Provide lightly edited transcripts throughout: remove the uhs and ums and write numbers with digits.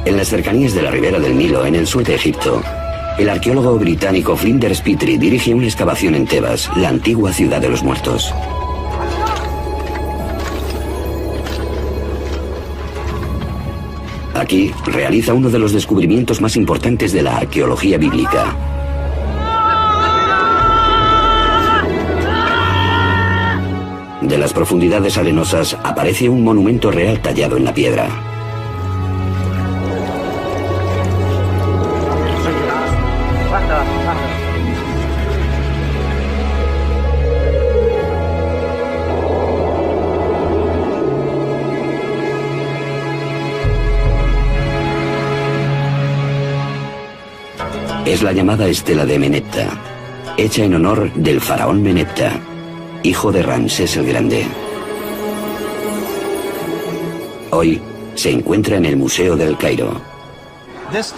En las cercanías de la ribera del Nilo, en el sur de Egipto, el arqueólogo británico Flinders Petrie dirige una excavación en Tebas, la antigua ciudad de los muertos. Aquí realiza uno de los descubrimientos más importantes de la arqueología bíblica. De las profundidades arenosas aparece un monumento real tallado en la piedra. Es la llamada estela de Menepta, hecha en honor del faraón Menepta, hijo de Ramsés el Grande. Hoy se encuentra en el Museo del Cairo.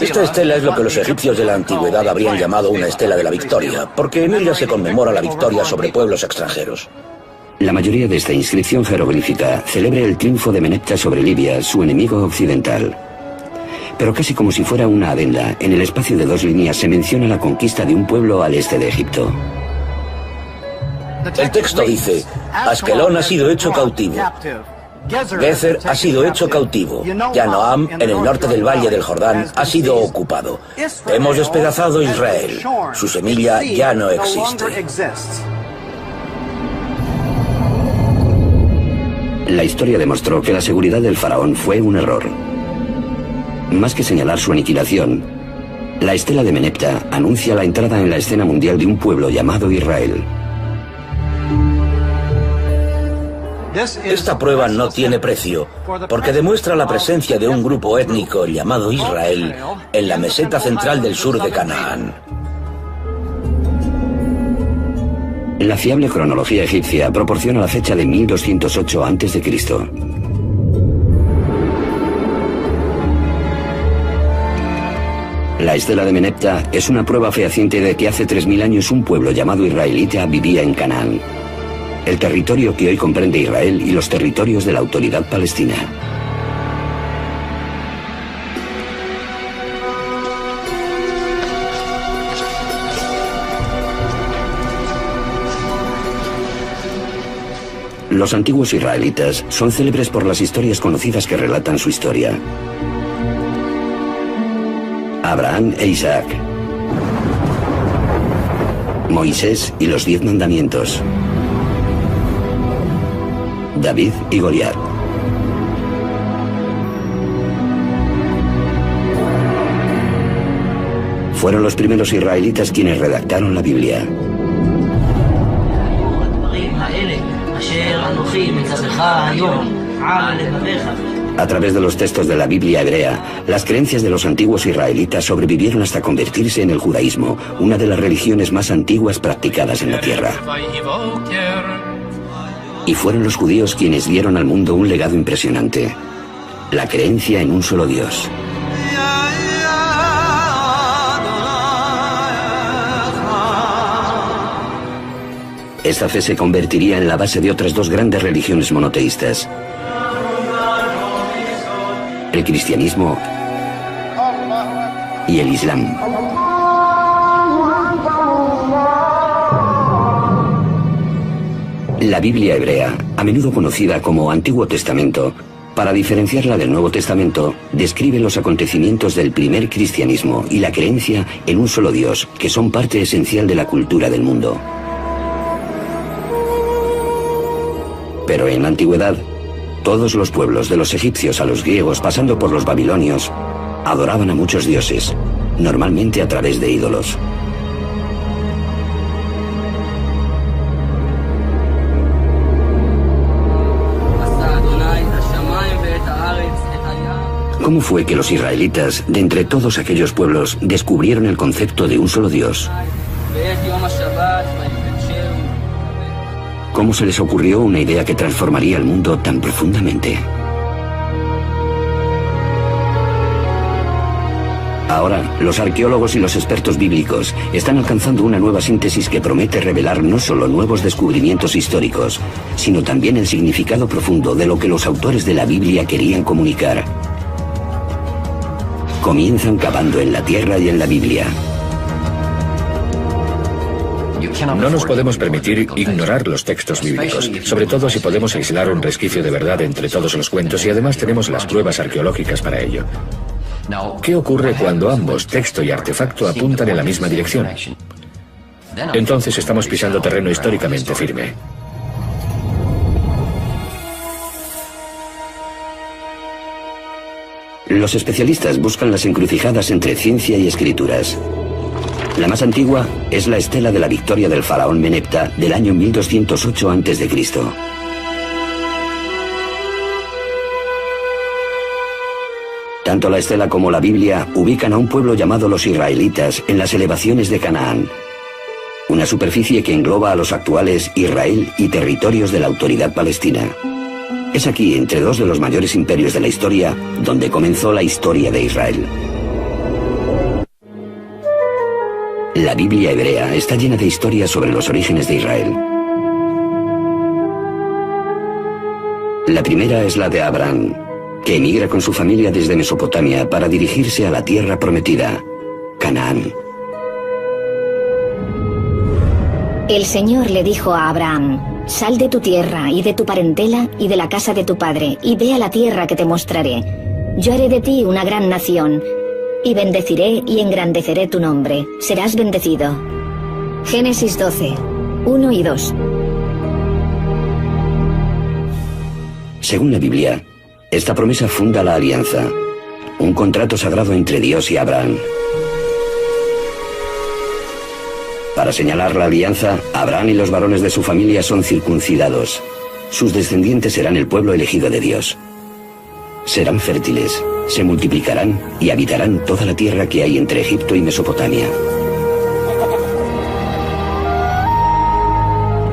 Esta estela es lo que los egipcios de la antigüedad habrían llamado una estela de la victoria, porque en ella se conmemora la victoria sobre pueblos extranjeros. La mayoría de esta inscripción jeroglífica celebra el triunfo de Menepta sobre Libia, su enemigo occidental. Pero casi como si fuera una adenda, en el espacio de 2 líneas se menciona la conquista de un pueblo al este de Egipto. El texto dice: Askelón ha sido hecho cautivo. Gezer ha sido hecho cautivo. Yanoam, en el norte del valle del Jordán, ha sido ocupado. Hemos despedazado Israel. Su semilla ya no existe. La historia demostró que la seguridad del faraón fue un error. Más que señalar su aniquilación, la estela de Menepta anuncia la entrada en la escena mundial de un pueblo llamado Israel. Esta prueba no tiene precio, porque demuestra la presencia de un grupo étnico llamado Israel en la meseta central del sur de Canaán. La fiable cronología egipcia proporciona la fecha de 1208 a.C. La estela de Menepta es una prueba fehaciente de que hace 3000 años un pueblo llamado israelita vivía en Canaán, el territorio que hoy comprende Israel y los territorios de la Autoridad Palestina. Los antiguos israelitas son célebres por las historias conocidas que relatan su historia. Abraham e Isaac, Moisés y los 10 mandamientos, David y Goliat. Fueron los primeros israelitas quienes redactaron la Biblia. A través de los textos de la Biblia hebrea, las creencias de los antiguos israelitas sobrevivieron hasta convertirse en el judaísmo, una de las religiones más antiguas practicadas en la tierra. Y fueron los judíos quienes dieron al mundo un legado impresionante: la creencia en un solo Dios. Esta fe se convertiría en la base de otras 2 grandes religiones monoteístas: el cristianismo y el islam. La Biblia hebrea, a menudo conocida como Antiguo Testamento, para diferenciarla del Nuevo Testamento, describe los acontecimientos del primer cristianismo y la creencia en un solo Dios, que son parte esencial de la cultura del mundo. Pero en la antigüedad, todos los pueblos, de los egipcios a los griegos, pasando por los babilonios, adoraban a muchos dioses, normalmente a través de ídolos. ¿Cómo fue que los israelitas, de entre todos aquellos pueblos, descubrieron el concepto de un solo Dios? ¿Cómo se les ocurrió una idea que transformaría el mundo tan profundamente? Ahora, los arqueólogos y los expertos bíblicos están alcanzando una nueva síntesis que promete revelar no solo nuevos descubrimientos históricos, sino también el significado profundo de lo que los autores de la Biblia querían comunicar. comienzan cavando en la tierra y en la Biblia. No nos podemos permitir ignorar los textos bíblicos, sobre todo si podemos aislar un resquicio de verdad entre todos los cuentos y además tenemos las pruebas arqueológicas para ello. ¿Qué ocurre cuando ambos, texto y artefacto, apuntan en la misma dirección? Entonces estamos pisando terreno históricamente firme. Los especialistas buscan las encrucijadas entre ciencia y escrituras. La más antigua es la estela de la victoria del faraón Menepta del año 1208 a.C. Tanto la estela como la Biblia ubican a un pueblo llamado los israelitas en las elevaciones de Canaán, una superficie que engloba a los actuales Israel y territorios de la autoridad palestina. Es aquí, entre dos de los mayores imperios de la historia, donde comenzó la historia de Israel. La Biblia hebrea está llena de historias sobre los orígenes de Israel. La primera es la de Abraham, que emigra con su familia desde Mesopotamia para dirigirse a la tierra prometida, Canaán. El Señor le dijo a Abraham: sal de tu tierra y de tu parentela y de la casa de tu padre, y ve a la tierra que te mostraré. Yo haré de ti una gran nación, y bendeciré y engrandeceré tu nombre. Serás bendecido. Génesis 12, 1 y 2. Según la Biblia, esta promesa funda la alianza, un contrato sagrado entre Dios y Abraham. Para señalar la alianza, Abraham y los varones de su familia son circuncidados. Sus descendientes serán el pueblo elegido de Dios. Serán fértiles, se multiplicarán y habitarán toda la tierra que hay entre Egipto y Mesopotamia.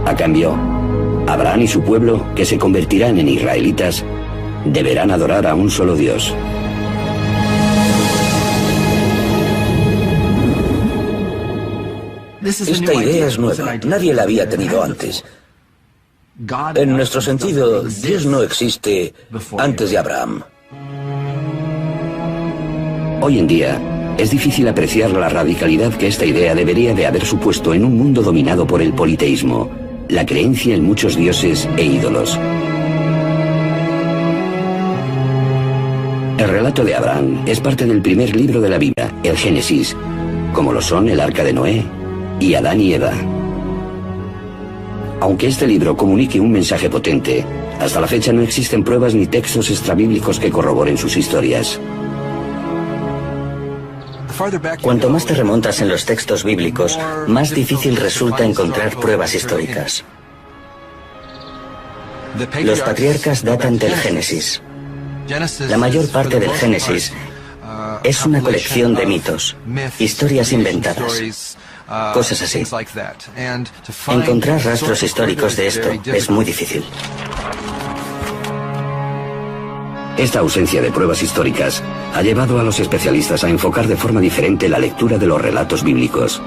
A cambio, Abraham y su pueblo, que se convertirán en israelitas, deberán adorar a un solo Dios. Esta idea es nueva, nadie la había tenido antes. En nuestro sentido, Dios no existe antes de Abraham. Hoy en día, es difícil apreciar la radicalidad que esta idea debería de haber supuesto en un mundo dominado por el politeísmo, la creencia en muchos dioses e ídolos. El relato de Abraham es parte del primer libro de la Biblia, el Génesis, como lo son el Arca de Noé y Adán y Eva. Aunque este libro comunique un mensaje potente, hasta la fecha no existen pruebas ni textos extrabíblicos que corroboren sus historias. Cuanto más te remontas en los textos bíblicos, más difícil resulta encontrar pruebas históricas. Los patriarcas datan del Génesis. La mayor parte del Génesis es una colección de mitos, historias inventadas, cosas así. Encontrar rastros históricos de esto es muy difícil. Esta ausencia de pruebas históricas ha llevado a los especialistas a enfocar de forma diferente la lectura de los relatos bíblicos.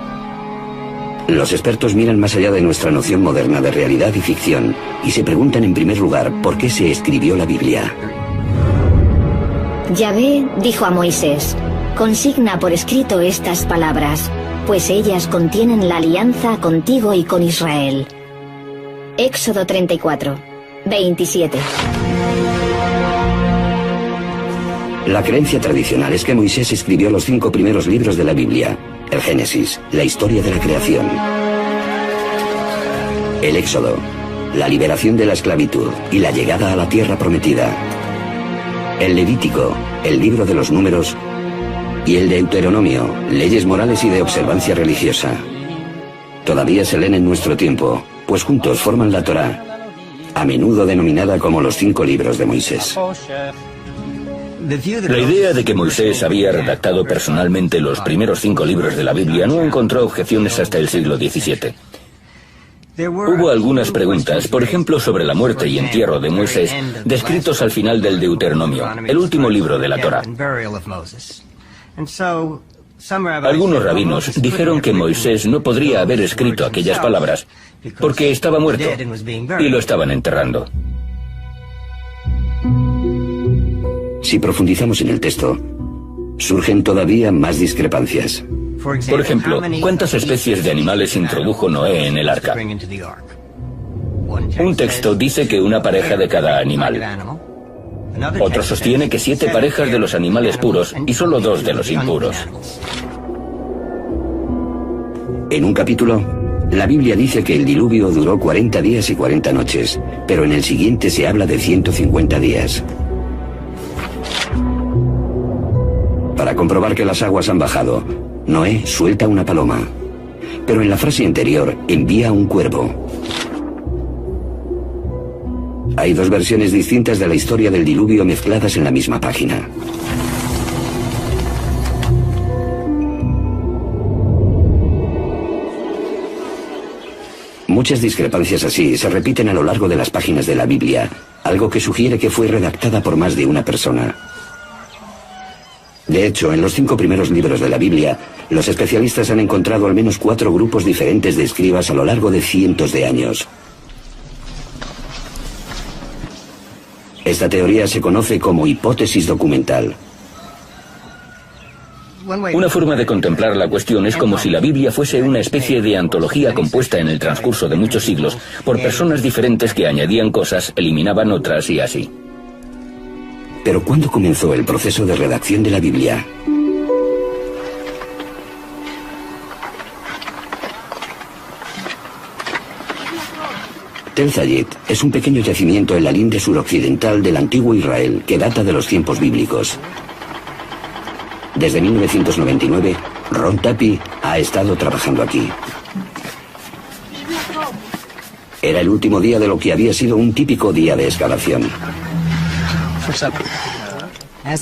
Los expertos miran más allá de nuestra noción moderna de realidad y ficción y se preguntan en primer lugar por qué se escribió la Biblia. Yahvé dijo a Moisés: consigna por escrito estas palabras, pues ellas contienen la alianza contigo y con Israel. Éxodo 34, 27. La creencia tradicional es que Moisés escribió los 5 primeros libros de la Biblia: el Génesis, la historia de la creación; el Éxodo, la liberación de la esclavitud y la llegada a la tierra prometida; el Levítico, el libro de los números; y el Deuteronomio, leyes morales y de observancia religiosa. Todavía se leen en nuestro tiempo, pues juntos forman la Torá, a menudo denominada como los 5 libros de Moisés. La idea de que Moisés había redactado personalmente los primeros 5 libros de la Biblia no encontró objeciones hasta el siglo XVII. Hubo algunas preguntas, por ejemplo, sobre la muerte y entierro de Moisés, descritos al final del Deuteronomio, el último libro de la Torá. Algunos rabinos dijeron que Moisés no podría haber escrito aquellas palabras porque estaba muerto y lo estaban enterrando. Si profundizamos en el texto, surgen todavía más discrepancias. Por ejemplo, ¿cuántas especies de animales introdujo Noé en el arca? Un texto dice que una pareja de cada animal. Otro sostiene que 7 parejas de los animales puros y solo 2 de los impuros. En un capítulo, la Biblia dice que el diluvio duró 40 días y 40 noches, pero en el siguiente se habla de 150 días. Para comprobar que las aguas han bajado, Noé suelta una paloma, pero en la frase anterior envía un cuervo. Hay 2 versiones distintas de la historia del diluvio mezcladas en la misma página. Muchas discrepancias así se repiten a lo largo de las páginas de la Biblia, algo que sugiere que fue redactada por más de una persona. De hecho, en los 5 primeros libros de la Biblia, los especialistas han encontrado al menos 4 grupos diferentes de escribas a lo largo de cientos de años. Esta teoría se conoce como hipótesis documental. Una forma de contemplar la cuestión es como si la Biblia fuese una especie de antología compuesta en el transcurso de muchos siglos por personas diferentes que añadían cosas, eliminaban otras y así. Pero ¿cuándo comenzó el proceso de redacción de la Biblia? Tel Zayit es un pequeño yacimiento en la linde suroccidental del antiguo Israel que data de los tiempos bíblicos. Desde 1999, Ron Tapi ha estado trabajando aquí. Era el último día de lo que había sido un típico día de excavación.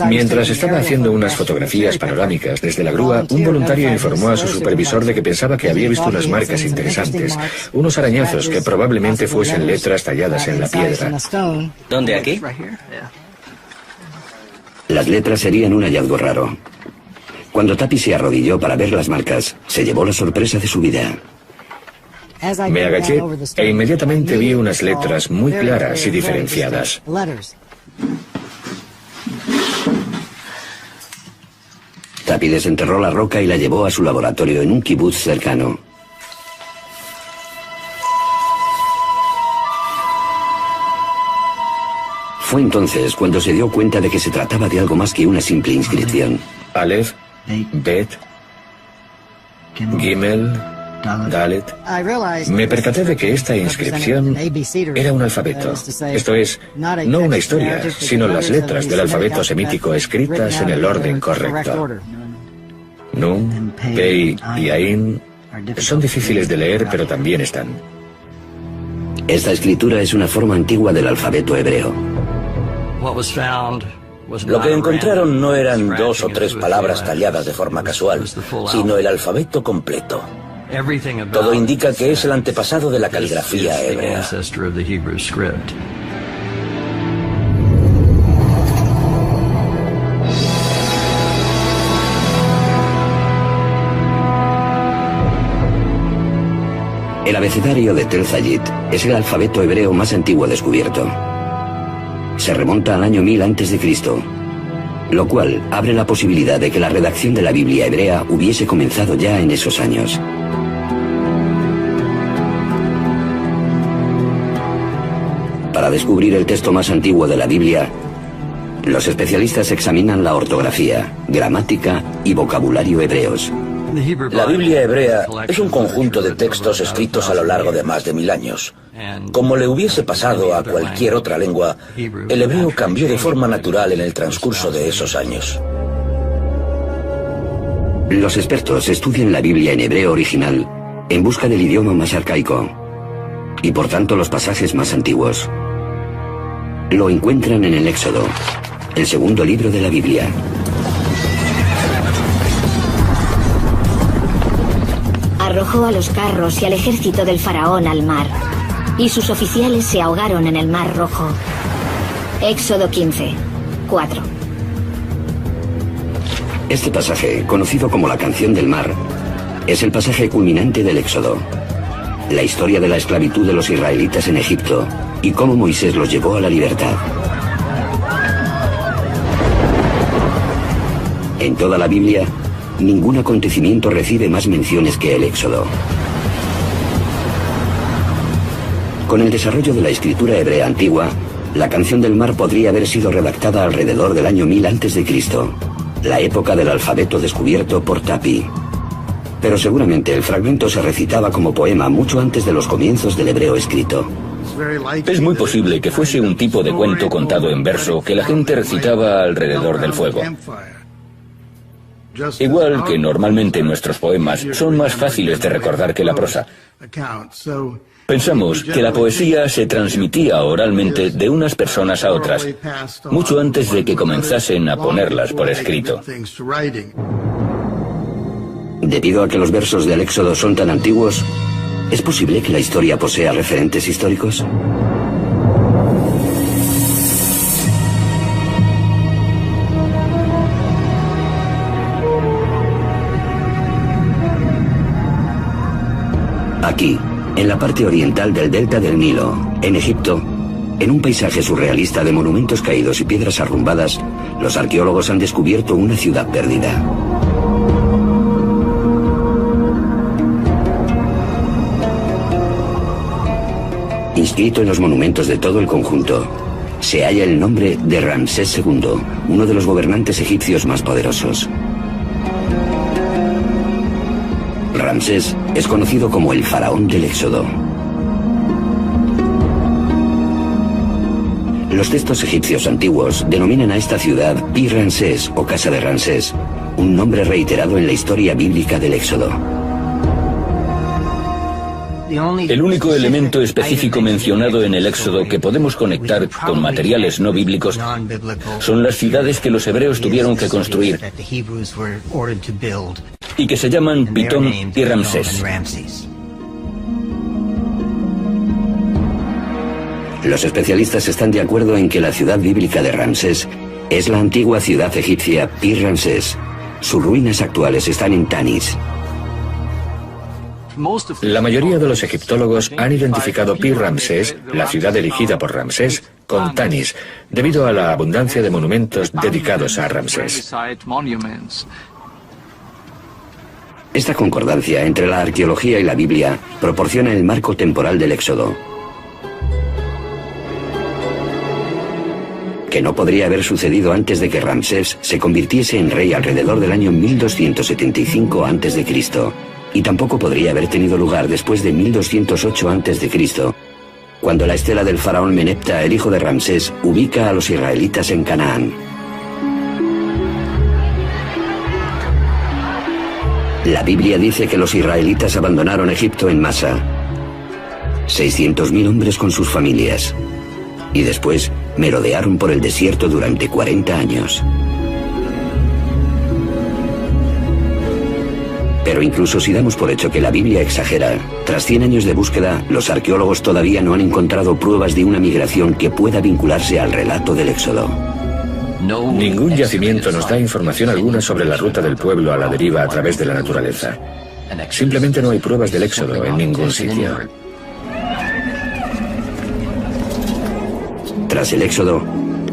Mientras estaba haciendo unas fotografías panorámicas desde la grúa, un voluntario informó a su supervisor de que pensaba que había visto unas marcas interesantes, unos arañazos que probablemente fuesen letras talladas en la piedra. ¿Dónde, aquí? Las letras serían un hallazgo raro. Cuando Tapi se arrodilló para ver las marcas, se llevó la sorpresa de su vida. Me agaché e inmediatamente vi unas letras muy claras y diferenciadas. Tapi desenterró la roca y la llevó a su laboratorio en un kibutz cercano. Fue entonces cuando se dio cuenta de que se trataba de algo más que una simple inscripción. Aleph, Bet, Gimel, Dalet. Me percaté de que esta inscripción era un alfabeto. Esto es, no una historia, sino las letras del alfabeto semítico escritas en el orden correcto. Nun, Pei y Ain son difíciles de leer, pero también están. Esta escritura es una forma antigua del alfabeto hebreo. Lo que encontraron no eran 2 o 3 palabras talladas de forma casual, sino el alfabeto completo. Todo indica que es el antepasado de la caligrafía hebrea. El abecedario de Tel Zayit es el alfabeto hebreo más antiguo descubierto. Se remonta al año 1000 a.C., lo cual abre la posibilidad de que la redacción de la Biblia hebrea hubiese comenzado ya en esos años. Para descubrir el texto más antiguo de la Biblia, los especialistas examinan la ortografía, gramática y vocabulario hebreos. La Biblia hebrea es un conjunto de textos escritos a lo largo de más de 1000 años. Como le hubiese pasado a cualquier otra lengua, el hebreo cambió de forma natural en el transcurso de esos años. Los expertos estudian la Biblia en hebreo original en busca del idioma más arcaico y por tanto los pasajes más antiguos. Lo encuentran en el Éxodo, el segundo libro de la Biblia. Arrojó a los carros y al ejército del faraón al mar, y sus oficiales se ahogaron en el mar Rojo. Éxodo 15, 4. Este pasaje, conocido como la Canción del Mar, es el pasaje culminante del Éxodo. La historia de la esclavitud de los israelitas en Egipto y cómo Moisés los llevó a la libertad. En toda la Biblia, ningún acontecimiento recibe más menciones que el Éxodo. Con el desarrollo de la escritura hebrea antigua, la canción del mar podría haber sido redactada alrededor del año 1000 a.C., la época del alfabeto descubierto por Tapi. Pero seguramente el fragmento se recitaba como poema mucho antes de los comienzos del hebreo escrito. Es muy posible que fuese un tipo de cuento contado en verso que la gente recitaba alrededor del fuego. Igual que normalmente nuestros poemas son más fáciles de recordar que la prosa. Pensamos que la poesía se transmitía oralmente de unas personas a otras, mucho antes de que comenzasen a ponerlas por escrito. Debido a que los versos del Éxodo son tan antiguos, ¿es posible que la historia posea referentes históricos? Aquí, en la parte oriental del delta del Nilo, en Egipto, en un paisaje surrealista de monumentos caídos y piedras arrumbadas, los arqueólogos han descubierto una ciudad perdida. Inscrito en los monumentos de todo el conjunto, se halla el nombre de Ramsés II, uno de los gobernantes egipcios más poderosos. Ramsés es conocido como el faraón del Éxodo. Los textos egipcios antiguos denominan a esta ciudad Pi-Ramsés o Casa de Ramsés, un nombre reiterado en la historia bíblica del Éxodo. El único elemento específico mencionado en el Éxodo que podemos conectar con materiales no bíblicos son las ciudades que los hebreos tuvieron que construir y que se llaman Pitón y Ramsés. Los especialistas están de acuerdo en que la ciudad bíblica de Ramsés es la antigua ciudad egipcia Pi-Ramsés. Sus ruinas actuales están en Tanis. La mayoría de los egiptólogos han identificado Pi-Ramsés, la ciudad erigida por Ramsés, con Tanis, debido a la abundancia de monumentos dedicados a Ramsés. Esta concordancia entre la arqueología y la Biblia proporciona el marco temporal del Éxodo, que no podría haber sucedido antes de que Ramsés se convirtiese en rey alrededor del año 1275 a.C., y tampoco podría haber tenido lugar después de 1208 a.C., cuando la estela del faraón Menepta, el hijo de Ramsés, ubica a los israelitas en Canaán. La Biblia dice que los israelitas abandonaron Egipto en masa, 600.000 hombres con sus familias, y después merodearon por el desierto durante 40 años. Pero incluso si damos por hecho que la Biblia exagera, tras 100 años de búsqueda, los arqueólogos todavía no han encontrado pruebas de una migración que pueda vincularse al relato del Éxodo. Ningún yacimiento nos da información alguna sobre la ruta del pueblo a la deriva a través de la naturaleza. Simplemente no hay pruebas del Éxodo en ningún sitio. Tras el Éxodo,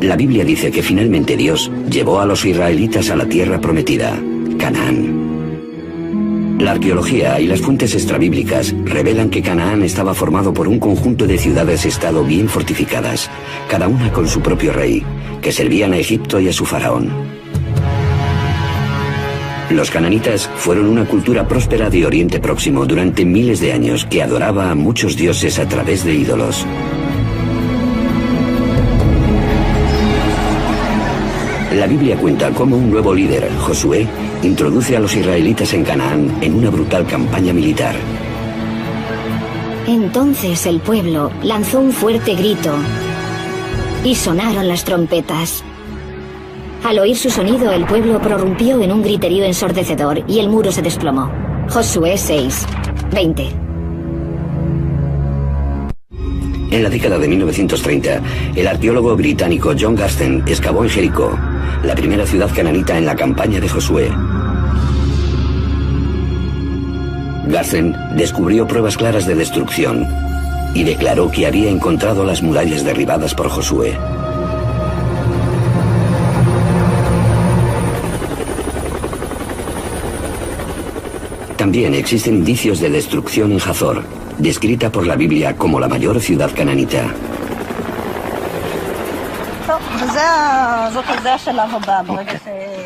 la Biblia dice que finalmente Dios llevó a los israelitas a la tierra prometida, Canaán. La arqueología y las fuentes extrabíblicas revelan que Canaán estaba formado por un conjunto de ciudades-estado bien fortificadas, cada una con su propio rey, que servían a Egipto y a su faraón. Los cananitas fueron una cultura próspera de Oriente Próximo durante miles de años que adoraba a muchos dioses a través de ídolos. La Biblia cuenta cómo un nuevo líder, Josué, introduce a los israelitas en Canaán en una brutal campaña militar. Entonces el pueblo lanzó un fuerte grito y sonaron las trompetas. Al oír su sonido, el pueblo prorrumpió en un griterío ensordecedor y el muro se desplomó. Josué 6, 20. En la década de 1930, el arqueólogo británico John Garstin excavó en Jericó, la primera ciudad cananita en la campaña de Josué. Garstin descubrió pruebas claras de destrucción y declaró que había encontrado las murallas derribadas por Josué. También existen indicios de destrucción en Hazor, descrita por la Biblia como la mayor ciudad cananita.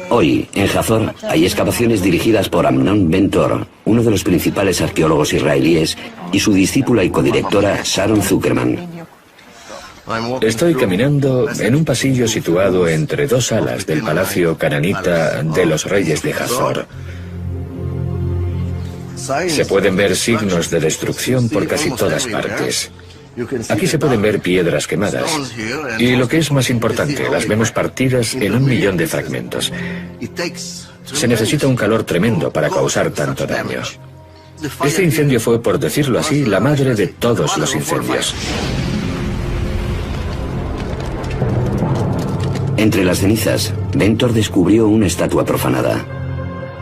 Hoy, en Hazor, hay excavaciones dirigidas por Amnon Ben-Tor, uno de los principales arqueólogos israelíes, y su discípula y codirectora Sharon Zuckerman. Estoy caminando en un pasillo situado entre dos alas del palacio cananita de los reyes de Hazor. Se pueden ver signos de destrucción por casi todas partes. Aquí se pueden ver piedras quemadas. Y lo que es más importante, las vemos partidas en 1 millón de fragmentos. Se necesita un calor tremendo para causar tanto daño. Este incendio fue, por decirlo así, la madre de todos los incendios. Entre las cenizas, Ben-Tor descubrió una estatua profanada.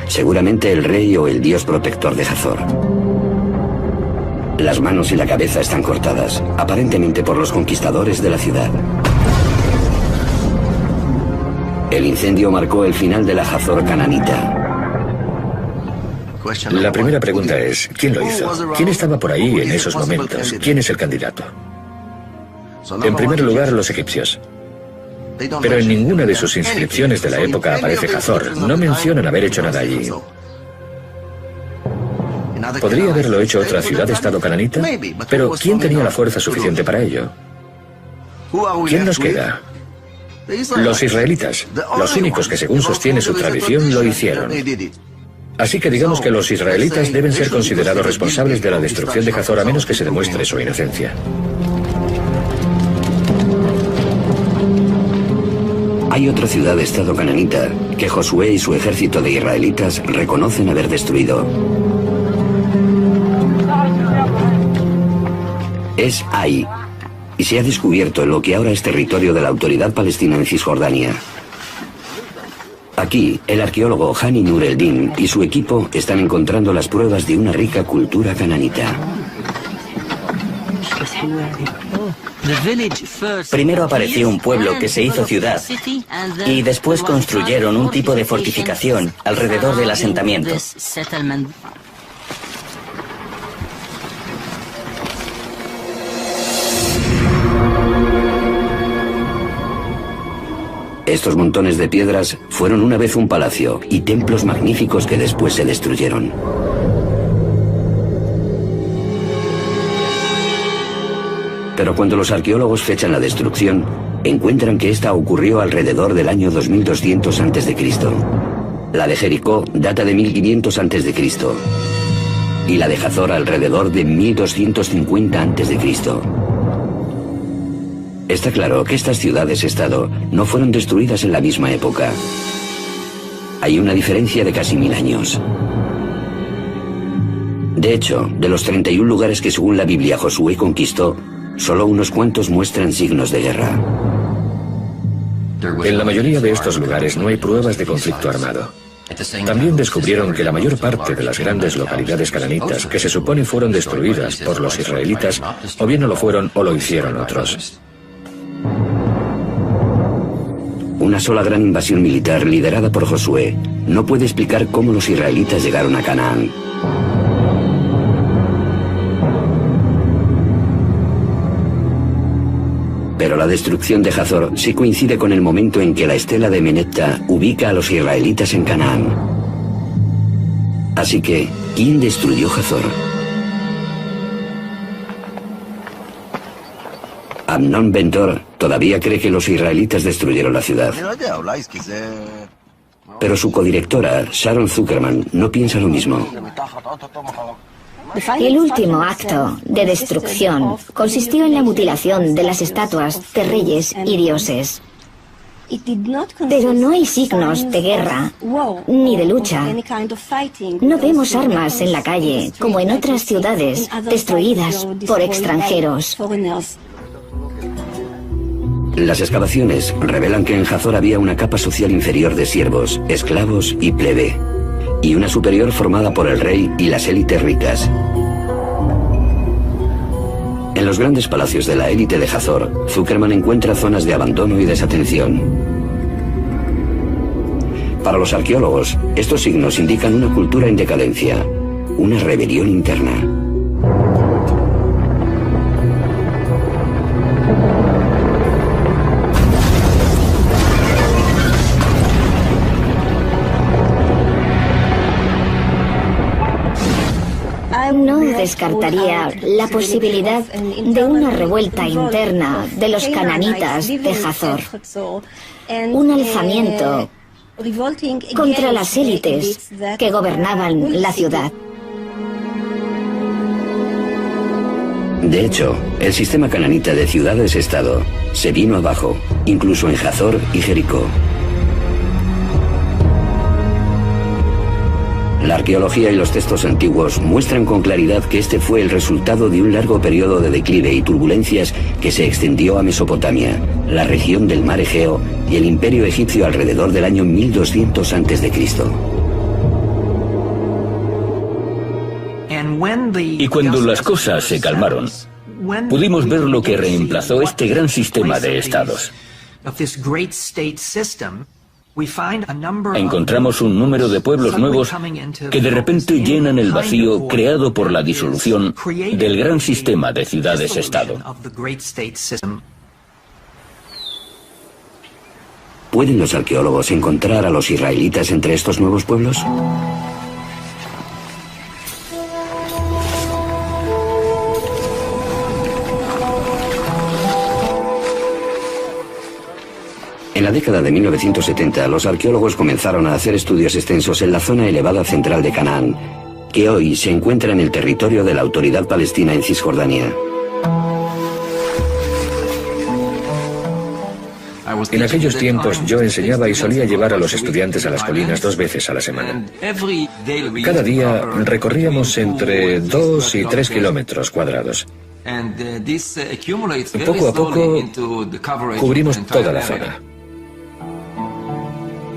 Seguramente el rey o el dios protector de Hazor. Las manos y la cabeza están cortadas, aparentemente por los conquistadores de la ciudad. El incendio marcó el final de la Hazor cananita. La primera pregunta es, ¿quién lo hizo? ¿Quién estaba por ahí en esos momentos? ¿Quién es el candidato? En primer lugar, los egipcios. Pero en ninguna de sus inscripciones de la época aparece Hazor. No mencionan haber hecho nada allí. ¿Podría haberlo hecho otra ciudad-estado cananita? Pero ¿quién tenía la fuerza suficiente para ello? ¿Quién nos queda? Los israelitas, los únicos que según sostiene su tradición lo hicieron. Así que digamos que los israelitas deben ser considerados responsables de la destrucción de Hazor a menos que se demuestre su inocencia. Hay otra ciudad-estado cananita que Josué y su ejército de israelitas reconocen haber destruido. Es Ai, y se ha descubierto en lo que ahora es territorio de la Autoridad Palestina en Cisjordania. Aquí, el arqueólogo Hani Nur el-Din y su equipo están encontrando las pruebas de una rica cultura cananita. Primero apareció un pueblo que se hizo ciudad y después construyeron un tipo de fortificación alrededor del asentamiento. Estos montones de piedras fueron una vez un palacio y templos magníficos que después se destruyeron. Pero cuando los arqueólogos fechan la destrucción, encuentran que esta ocurrió alrededor del año 2200 a.C. La de Jericó data de 1500 a.C. y la de Hazor alrededor de 1250 a.C. Está claro que estas ciudades-estado no fueron destruidas en la misma época. Hay una diferencia de casi 1000 años. De hecho, de los 31 lugares que según la Biblia Josué conquistó, solo unos cuantos muestran signos de guerra. En la mayoría de estos lugares no hay pruebas de conflicto armado. También descubrieron que la mayor parte de las grandes localidades cananitas que se supone fueron destruidas por los israelitas, o bien no lo fueron o lo hicieron otros. Una sola gran invasión militar liderada por Josué no puede explicar cómo los israelitas llegaron a Canaán. Pero la destrucción de Hazor sí coincide con el momento en que la estela de Menepta ubica a los israelitas en Canaán. Así que, ¿quién destruyó Hazor? Amnon Ben-Tor todavía cree que los israelitas destruyeron la ciudad. Pero su codirectora, Sharon Zuckerman, no piensa lo mismo. El último acto de destrucción consistió en la mutilación de las estatuas de reyes y dioses. Pero no hay signos de guerra ni de lucha. No vemos armas en la calle como en otras ciudades destruidas por extranjeros. Las excavaciones revelan que en Hazor había una capa social inferior de siervos, esclavos y plebe, y una superior formada por el rey y las élites ricas. En los grandes palacios de la élite de Hazor, Zuckerman encuentra zonas de abandono y desatención. Para los arqueólogos, estos signos indican una cultura en decadencia, una rebelión interna. No descartaría la posibilidad de una revuelta interna de los cananitas de Hazor, un alzamiento contra las élites que gobernaban la ciudad. De hecho, el sistema cananita de ciudades-estado se vino abajo, incluso en Hazor y Jericó. La arqueología y los textos antiguos muestran con claridad que este fue el resultado de un largo periodo de declive y turbulencias que se extendió a Mesopotamia, la región del mar Egeo y el imperio egipcio alrededor del año 1200 a.C. Y cuando las cosas se calmaron, pudimos ver lo que reemplazó este gran sistema de estados. Encontramos un número de pueblos nuevos que de repente llenan el vacío creado por la disolución del gran sistema de ciudades-estado. ¿Pueden los arqueólogos encontrar a los israelitas entre estos nuevos pueblos? En la década de 1970, los arqueólogos comenzaron a hacer estudios extensos en la zona elevada central de Canaán, que hoy se encuentra en el territorio de la Autoridad Palestina en Cisjordania. En aquellos tiempos yo enseñaba y solía llevar a los estudiantes a las colinas 2 veces a la semana. Cada día recorríamos entre 2 y 3 kilómetros cuadrados. Poco a poco cubrimos toda la zona.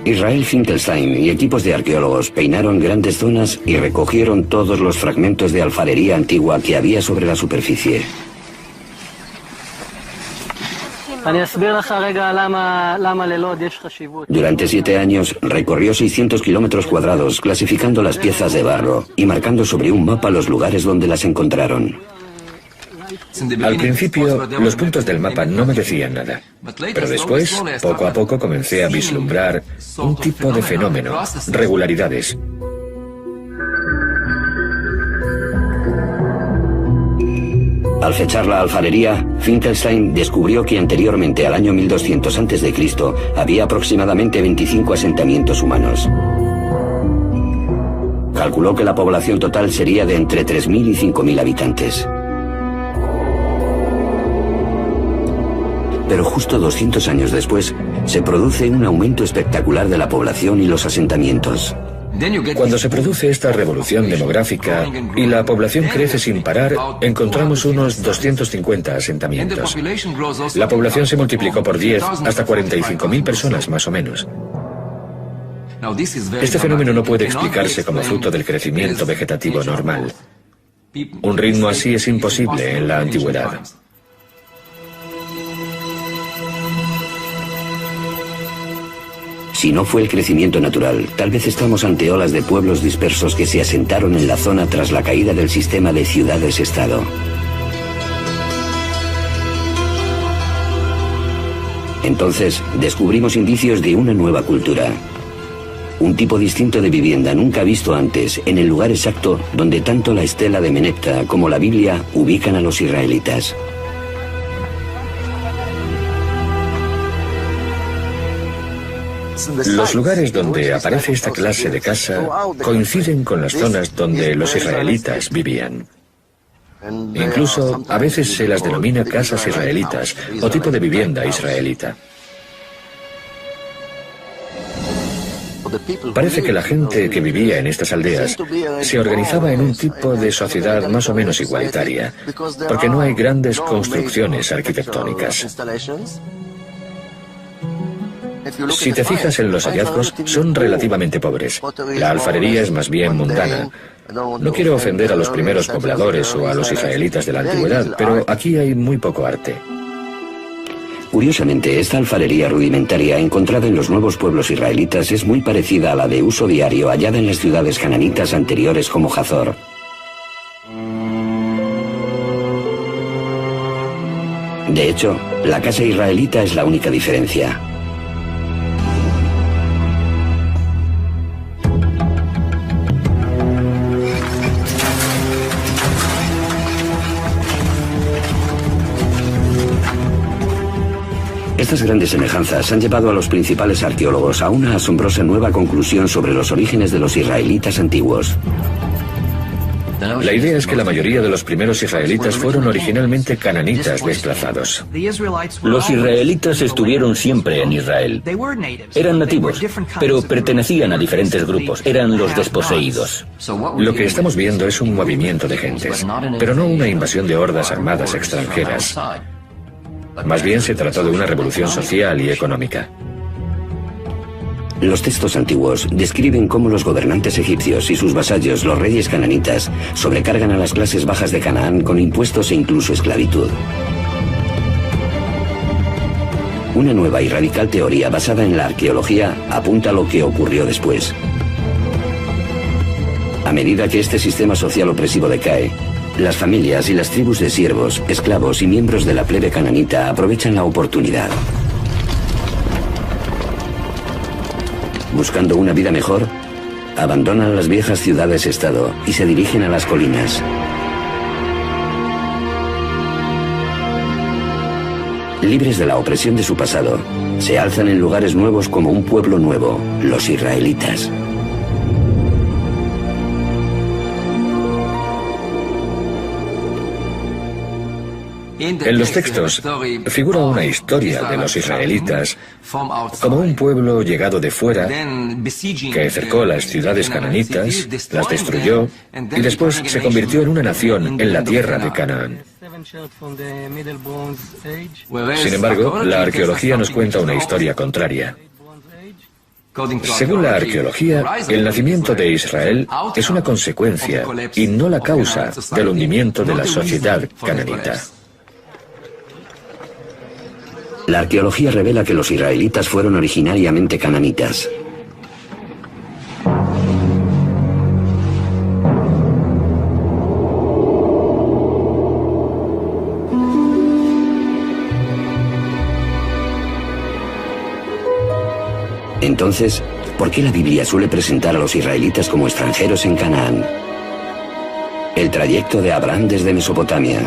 Israel Finkelstein y equipos de arqueólogos peinaron grandes zonas y recogieron todos los fragmentos de alfarería antigua que había sobre la superficie. Durante 7 años recorrió 600 kilómetros cuadrados clasificando las piezas de barro y marcando sobre un mapa los lugares donde las encontraron. Al principio, los puntos del mapa no me decían nada, pero después, poco a poco, comencé a vislumbrar un tipo de fenómeno, regularidades. Al fechar la alfarería, Finkelstein descubrió que anteriormente al año 1200 a.C. había aproximadamente 25 asentamientos humanos. Calculó que la población total sería de entre 3.000 y 5.000 habitantes. Pero justo 200 años después, se produce un aumento espectacular de la población y los asentamientos. Cuando se produce esta revolución demográfica y la población crece sin parar, encontramos unos 250 asentamientos. La población se multiplicó por 10 hasta 45.000 personas más o menos. Este fenómeno no puede explicarse como fruto del crecimiento vegetativo normal. Un ritmo así es imposible en la antigüedad. Si no fue el crecimiento natural, tal vez estamos ante olas de pueblos dispersos que se asentaron en la zona tras la caída del sistema de ciudades-estado. Entonces, descubrimos indicios de una nueva cultura. Un tipo distinto de vivienda nunca visto antes en el lugar exacto donde tanto la estela de Menepta como la Biblia ubican a los israelitas. Los lugares donde aparece esta clase de casa coinciden con las zonas donde los israelitas vivían. Incluso a veces se las denomina casas israelitas o tipo de vivienda israelita. Parece que la gente que vivía en estas aldeas se organizaba en un tipo de sociedad más o menos igualitaria, porque no hay grandes construcciones arquitectónicas. Si te fijas en los hallazgos, son relativamente pobres. La alfarería es más bien mundana. No quiero ofender a los primeros pobladores o a los israelitas de la antigüedad, pero aquí hay muy poco arte. Curiosamente, esta alfarería rudimentaria encontrada en los nuevos pueblos israelitas es muy parecida a la de uso diario hallada en las ciudades cananitas anteriores como Hazor. De hecho, la casa israelita es la única diferencia. Estas grandes semejanzas han llevado a los principales arqueólogos a una asombrosa nueva conclusión sobre los orígenes de los israelitas antiguos. La idea es que la mayoría de los primeros israelitas fueron originalmente cananitas desplazados. Los israelitas estuvieron siempre en Israel. Eran nativos, pero pertenecían a diferentes grupos. Eran los desposeídos. Lo que estamos viendo es un movimiento de gentes, pero no una invasión de hordas armadas extranjeras. Más bien se trató de una revolución social y económica. Los textos antiguos describen cómo los gobernantes egipcios y sus vasallos, los reyes cananitas, sobrecargan a las clases bajas de Canaán con impuestos e incluso esclavitud. Una nueva y radical teoría basada en la arqueología apunta a lo que ocurrió después. A medida que este sistema social opresivo decae, las familias y las tribus de siervos, esclavos y miembros de la plebe cananita aprovechan la oportunidad. Buscando una vida mejor, abandonan las viejas ciudades-estado y se dirigen a las colinas. Libres de la opresión de su pasado, se alzan en lugares nuevos como un pueblo nuevo, los israelitas. En los textos figura una historia de los israelitas como un pueblo llegado de fuera que cercó las ciudades cananitas, las destruyó y después se convirtió en una nación en la tierra de Canaán. Sin embargo, la arqueología nos cuenta una historia contraria. Según la arqueología, el nacimiento de Israel es una consecuencia y no la causa del hundimiento de la sociedad cananita. La arqueología revela que los israelitas fueron originariamente cananitas. Entonces, ¿por qué la Biblia suele presentar a los israelitas como extranjeros en Canaán? El trayecto de Abraham desde Mesopotamia,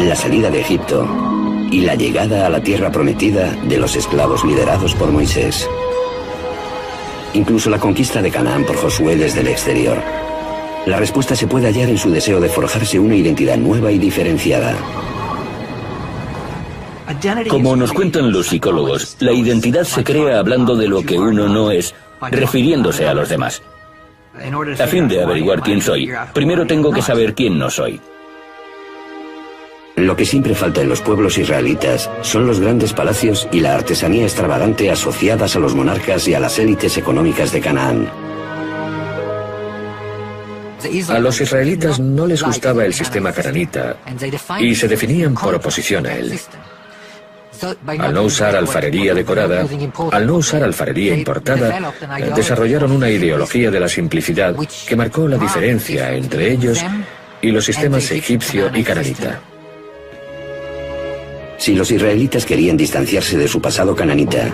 la salida de Egipto y la llegada a la tierra prometida de los esclavos liderados por Moisés. Incluso la conquista de Canaán por Josué desde el exterior. La respuesta se puede hallar en su deseo de forjarse una identidad nueva y diferenciada. Como nos cuentan los psicólogos, la identidad se crea hablando de lo que uno no es, refiriéndose a los demás. A fin de averiguar quién soy, primero tengo que saber quién no soy. Lo que siempre falta en los pueblos israelitas son los grandes palacios y la artesanía extravagante asociadas a los monarcas y a las élites económicas de Canaán. A los israelitas no les gustaba el sistema cananita y se definían por oposición a él. Al no usar alfarería decorada, al no usar alfarería importada, desarrollaron una ideología de la simplicidad que marcó la diferencia entre ellos y los sistemas egipcio y cananita. Si los israelitas querían distanciarse de su pasado cananita,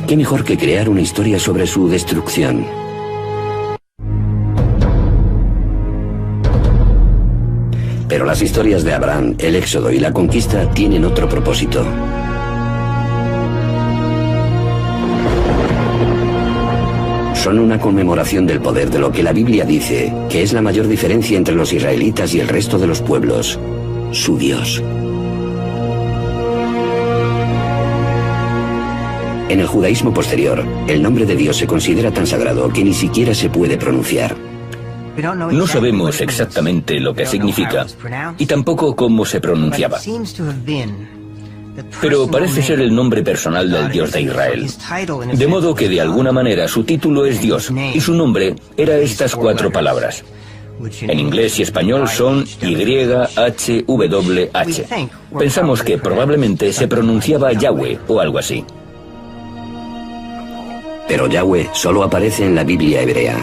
¿qué mejor que crear una historia sobre su destrucción? Pero las historias de Abraham, el éxodo y la conquista tienen otro propósito. Son una conmemoración del poder de lo que la Biblia dice que es la mayor diferencia entre los israelitas y el resto de los pueblos: su Dios. En el judaísmo posterior, el nombre de Dios se considera tan sagrado que ni siquiera se puede pronunciar. No sabemos exactamente lo que significa y tampoco cómo se pronunciaba. Pero parece ser el nombre personal del Dios de Israel. De modo que de alguna manera su título es Dios y su nombre era estas 4 palabras. En inglés y español son YHWH. Pensamos que probablemente se pronunciaba Yahweh o algo así. Pero Yahweh solo aparece en la Biblia hebrea.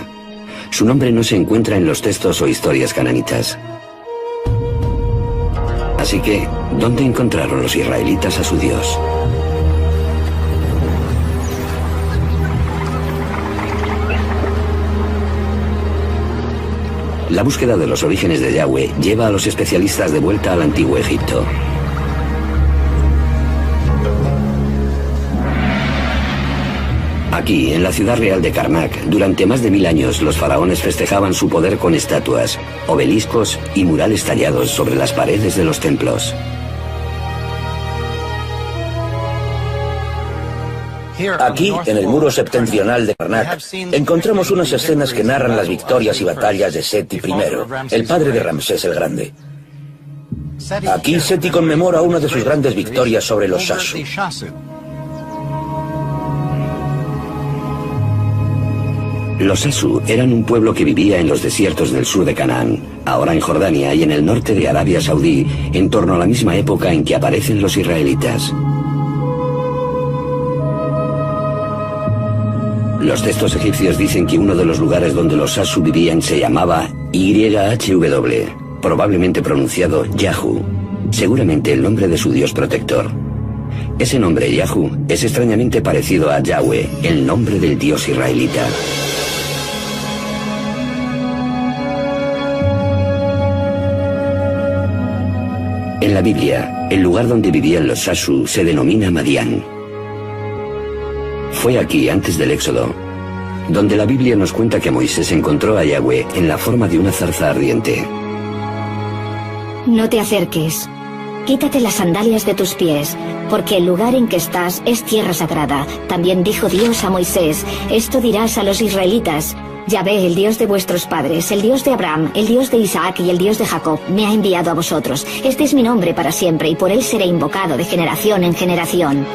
Su nombre no se encuentra en los textos o historias cananitas. Así que, ¿dónde encontraron los israelitas a su Dios? La búsqueda de los orígenes de Yahweh lleva a los especialistas de vuelta al antiguo Egipto. Aquí, en la ciudad real de Karnak, durante más de 1000 años los faraones festejaban su poder con estatuas, obeliscos y murales tallados sobre las paredes de los templos. Aquí, en el muro septentrional de Karnak, encontramos unas escenas que narran las victorias y batallas de Seti I, el padre de Ramsés el Grande. Aquí Seti conmemora una de sus grandes victorias sobre los Shasu. Los Shasu eran un pueblo que vivía en los desiertos del sur de Canaán, ahora en Jordania y en el norte de Arabia Saudí, en torno a la misma época en que aparecen los israelitas. Los textos egipcios dicen que uno de los lugares donde los Shasu vivían se llamaba YHW, probablemente pronunciado Yahu, seguramente el nombre de su dios protector. Ese nombre, Yahu, es extrañamente parecido a Yahweh, el nombre del dios israelita. En la Biblia, el lugar donde vivían los Shasu se denomina Madián. Fue aquí, antes del Éxodo, donde la Biblia nos cuenta que Moisés encontró a Yahweh en la forma de una zarza ardiente. No te acerques. Quítate las sandalias de tus pies, porque el lugar en que estás es tierra sagrada. También dijo Dios a Moisés, esto dirás a los israelitas. Yahvé, el Dios de vuestros padres, el Dios de Abraham, el Dios de Isaac y el Dios de Jacob, me ha enviado a vosotros. Este es mi nombre para siempre y por él seré invocado de generación en generación.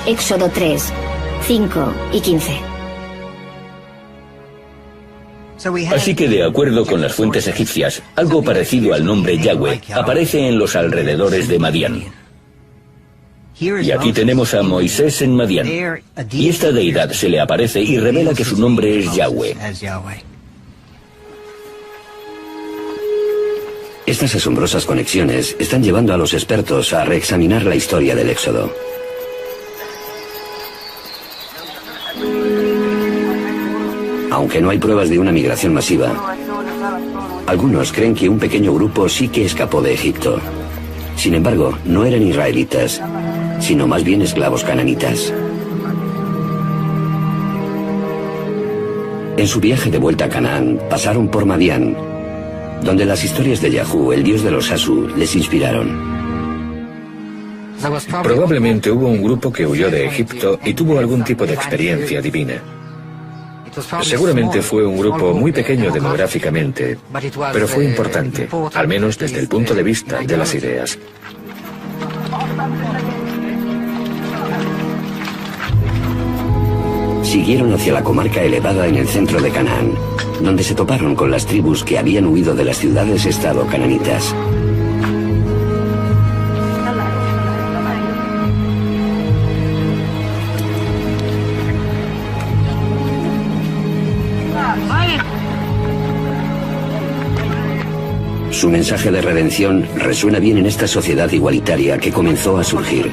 Éxodo 3, 5 y 15. Así que, de acuerdo con las fuentes egipcias, algo parecido al nombre Yahweh aparece en los alrededores de Madián. Y aquí tenemos a Moisés en Madián. Y esta deidad se le aparece y revela que su nombre es Yahweh. Estas asombrosas conexiones están llevando a los expertos a reexaminar la historia del Éxodo. Aunque no hay pruebas de una migración masiva, algunos creen que un pequeño grupo sí que escapó de Egipto. Sin embargo, no eran israelitas, sino más bien esclavos cananitas. En su viaje de vuelta a Canaán, pasaron por Madián, donde las historias de Yahu, el dios de los Shasu, les inspiraron. Probablemente hubo un grupo que huyó de Egipto y tuvo algún tipo de experiencia divina. Seguramente fue un grupo muy pequeño demográficamente, pero fue importante, al menos desde el punto de vista de las ideas. Siguieron hacia la comarca elevada en el centro de Canaán, donde se toparon con las tribus que habían huido de las ciudades-estado cananitas. Su mensaje de redención resuena bien en esta sociedad igualitaria que comenzó a surgir.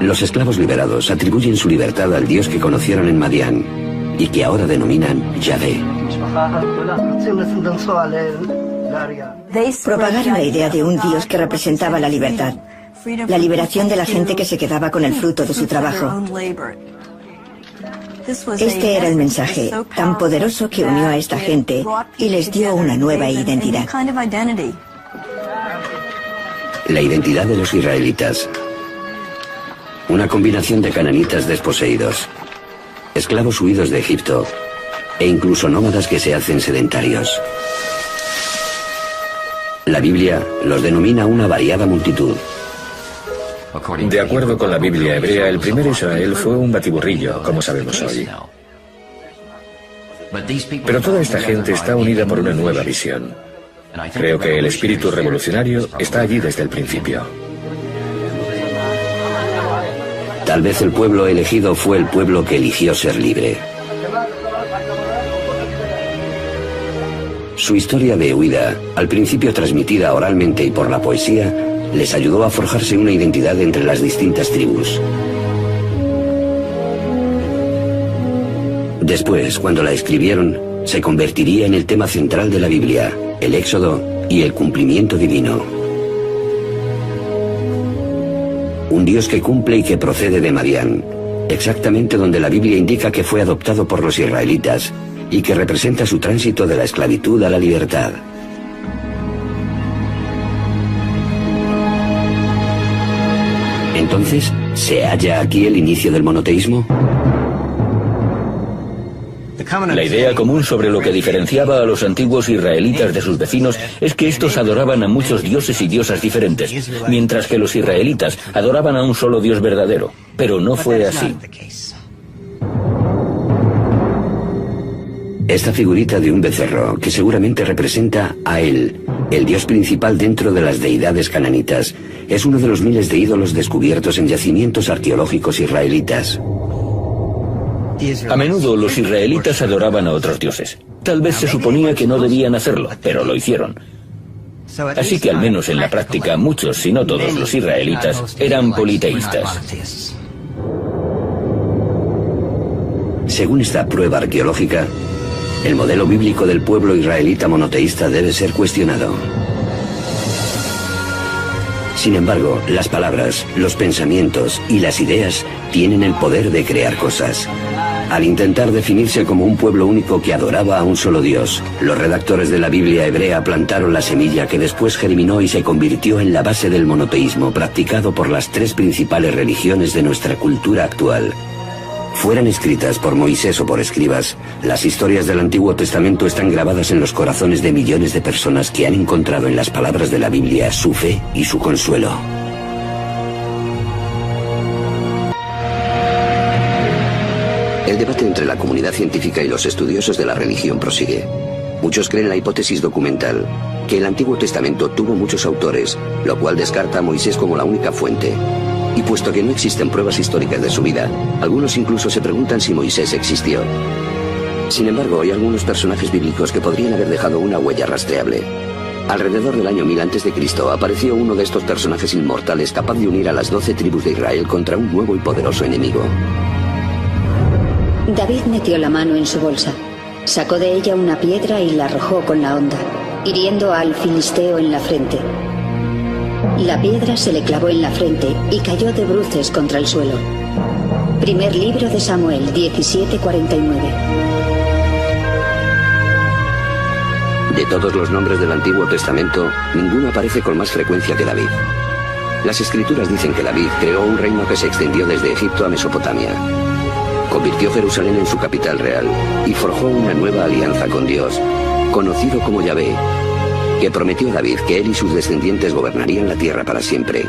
Los esclavos liberados atribuyen su libertad al Dios que conocieron en Madián y que ahora denominan Yahvé. Propagaron la idea de un Dios que representaba la libertad, la liberación de la gente que se quedaba con el fruto de su trabajo. Este era el mensaje tan poderoso que unió a esta gente y les dio una nueva identidad. La identidad de los israelitas. Una combinación de cananitas desposeídos, esclavos huidos de Egipto e incluso nómadas que se hacen sedentarios. La Biblia los denomina una variada multitud. De acuerdo con la Biblia hebrea, el primer Israel fue un batiburrillo, como sabemos hoy. Pero toda esta gente está unida por una nueva visión. Creo que el espíritu revolucionario está allí desde el principio. Tal vez el pueblo elegido fue el pueblo que eligió ser libre. Su historia de huida, al principio transmitida oralmente y por la poesía, les ayudó a forjarse una identidad entre las distintas tribus. Después, cuando la escribieron, se convertiría en el tema central de la Biblia, el Éxodo y el cumplimiento divino. Un Dios que cumple y que procede de Madián, exactamente donde la Biblia indica que fue adoptado por los israelitas y que representa su tránsito de la esclavitud a la libertad. Entonces, ¿se halla aquí el inicio del monoteísmo? La idea común sobre lo que diferenciaba a los antiguos israelitas de sus vecinos es que estos adoraban a muchos dioses y diosas diferentes, mientras que los israelitas adoraban a un solo Dios verdadero. Pero no fue así. Esta figurita de un becerro, que seguramente representa a él, el dios principal dentro de las deidades cananitas, es uno de los miles de ídolos descubiertos en yacimientos arqueológicos israelitas. A menudo los israelitas adoraban a otros dioses. Tal vez se suponía que no debían hacerlo, pero lo hicieron. Así que al menos en la práctica muchos, si no todos los israelitas, eran politeístas. Según esta prueba arqueológica, el modelo bíblico del pueblo israelita monoteísta debe ser cuestionado. Sin embargo, las palabras, los pensamientos y las ideas tienen el poder de crear cosas. Al intentar definirse como un pueblo único que adoraba a un solo Dios, los redactores de la Biblia hebrea plantaron la semilla que después germinó y se convirtió en la base del monoteísmo practicado por las tres principales religiones de nuestra cultura actual. Fueran escritas por Moisés o por escribas, las historias del Antiguo Testamento están grabadas en los corazones de millones de personas que han encontrado en las palabras de la Biblia su fe y su consuelo. El debate entre la comunidad científica y los estudiosos de la religión prosigue. Muchos creen la hipótesis documental, que el Antiguo Testamento tuvo muchos autores, lo cual descarta a Moisés como la única fuente. Y puesto que no existen pruebas históricas de su vida, algunos incluso se preguntan si Moisés existió. Sin embargo, hay algunos personajes bíblicos que podrían haber dejado una huella rastreable. Alrededor del año 1000 a.C. apareció uno de estos personajes inmortales capaz de unir a las 12 tribus de Israel contra un nuevo y poderoso enemigo. David metió la mano en su bolsa, sacó de ella una piedra y la arrojó con la honda, hiriendo al filisteo en la frente. La piedra se le clavó en la frente y cayó de bruces contra el suelo. Primer libro de Samuel, 17:49. De todos los nombres del Antiguo Testamento, ninguno aparece con más frecuencia que David. Las Escrituras dicen que David creó un reino que se extendió desde Egipto a Mesopotamia. Convirtió Jerusalén en su capital real y forjó una nueva alianza con Dios, conocido como Yahvé, que prometió a David que él y sus descendientes gobernarían la tierra para siempre.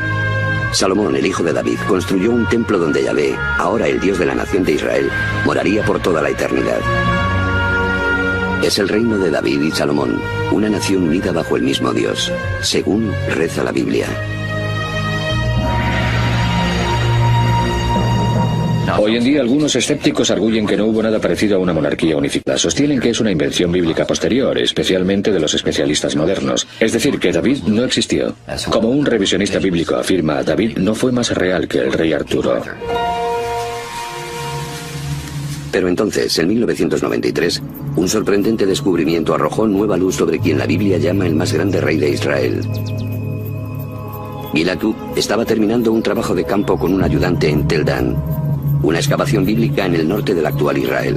Salomón, el hijo de David, construyó un templo donde Yahvé, ahora el Dios de la nación de Israel, moraría por toda la eternidad. Es el reino de David y Salomón, una nación unida bajo el mismo Dios, según reza la Biblia. Hoy en día algunos escépticos arguyen que no hubo nada parecido a una monarquía unificada. Sostienen que es una invención bíblica posterior, especialmente de los especialistas modernos. Es decir, que David no existió. Como un revisionista bíblico afirma, David no fue más real que el rey Arturo. Pero entonces, en 1993, un sorprendente descubrimiento arrojó nueva luz sobre quien la Biblia llama el más grande rey de Israel. Gil Akub estaba terminando un trabajo de campo con un ayudante en Tel Dan, una excavación bíblica en el norte del actual Israel.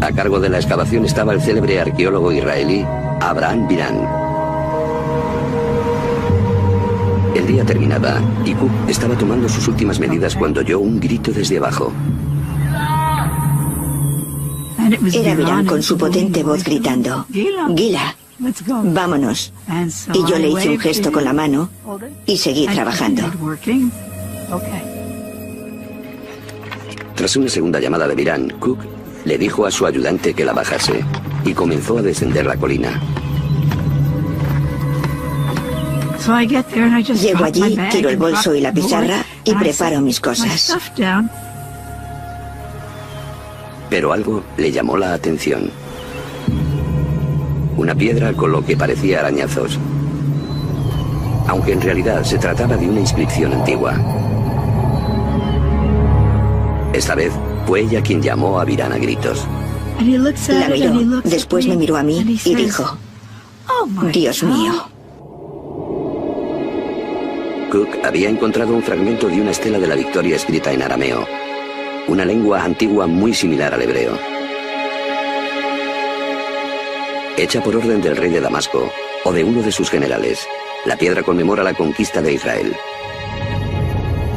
A cargo de la excavación estaba el célebre arqueólogo israelí Abraham Biran. El día terminaba y Cook estaba tomando sus últimas medidas cuando oyó un grito desde abajo. Era Biran con su potente voz gritando: «Gila, vámonos». Y yo le hice un gesto con la mano y seguí trabajando. Tras una segunda llamada de Virán, Cook le dijo a su ayudante que la bajase y comenzó a descender la colina. Llego allí, tiro el bolso y la pizarra y preparo mis cosas. Pero algo le llamó la atención. Una piedra con lo que parecía arañazos, aunque en realidad se trataba de una inscripción antigua. Esta vez fue ella quien llamó a Virán a gritos. La miró, después me miró a mí y dijo, Dios mío. Cook había encontrado un fragmento de una estela de la Victoria escrita en arameo, una lengua antigua muy similar al hebreo. Hecha por orden del rey de Damasco o de uno de sus generales, la piedra conmemora la conquista de Israel.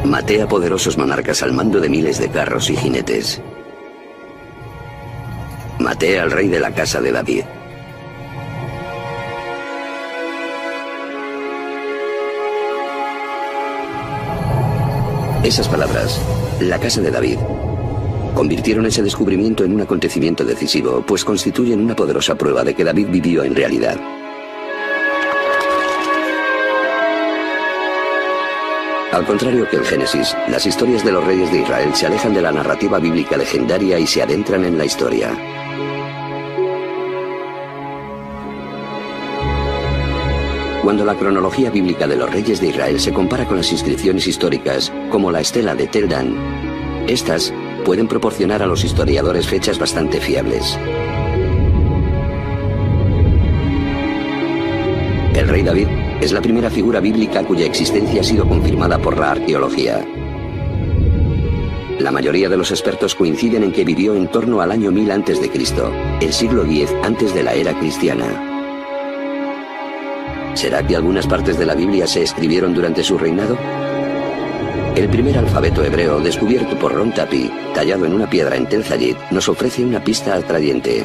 Maté a poderosos monarcas al mando de miles de carros y jinetes. Maté al rey de la casa de David. Esas palabras, la casa de David, convirtieron ese descubrimiento en un acontecimiento decisivo, pues constituyen una poderosa prueba de que David vivió en realidad. Al contrario que el Génesis, las historias de los reyes de Israel se alejan de la narrativa bíblica legendaria y se adentran en la historia. Cuando la cronología bíblica de los reyes de Israel se compara con las inscripciones históricas, como la estela de Tel Dan, estas pueden proporcionar a los historiadores fechas bastante fiables. El rey David es la primera figura bíblica cuya existencia ha sido confirmada por la arqueología. La mayoría de los expertos coinciden en que vivió en torno al año 1000 a.C., el siglo X antes de la era cristiana. ¿Será que algunas partes de la Biblia se escribieron durante su reinado? El primer alfabeto hebreo descubierto por Ron Tapi, tallado en una piedra en Tel Zayid, nos ofrece una pista atrayente.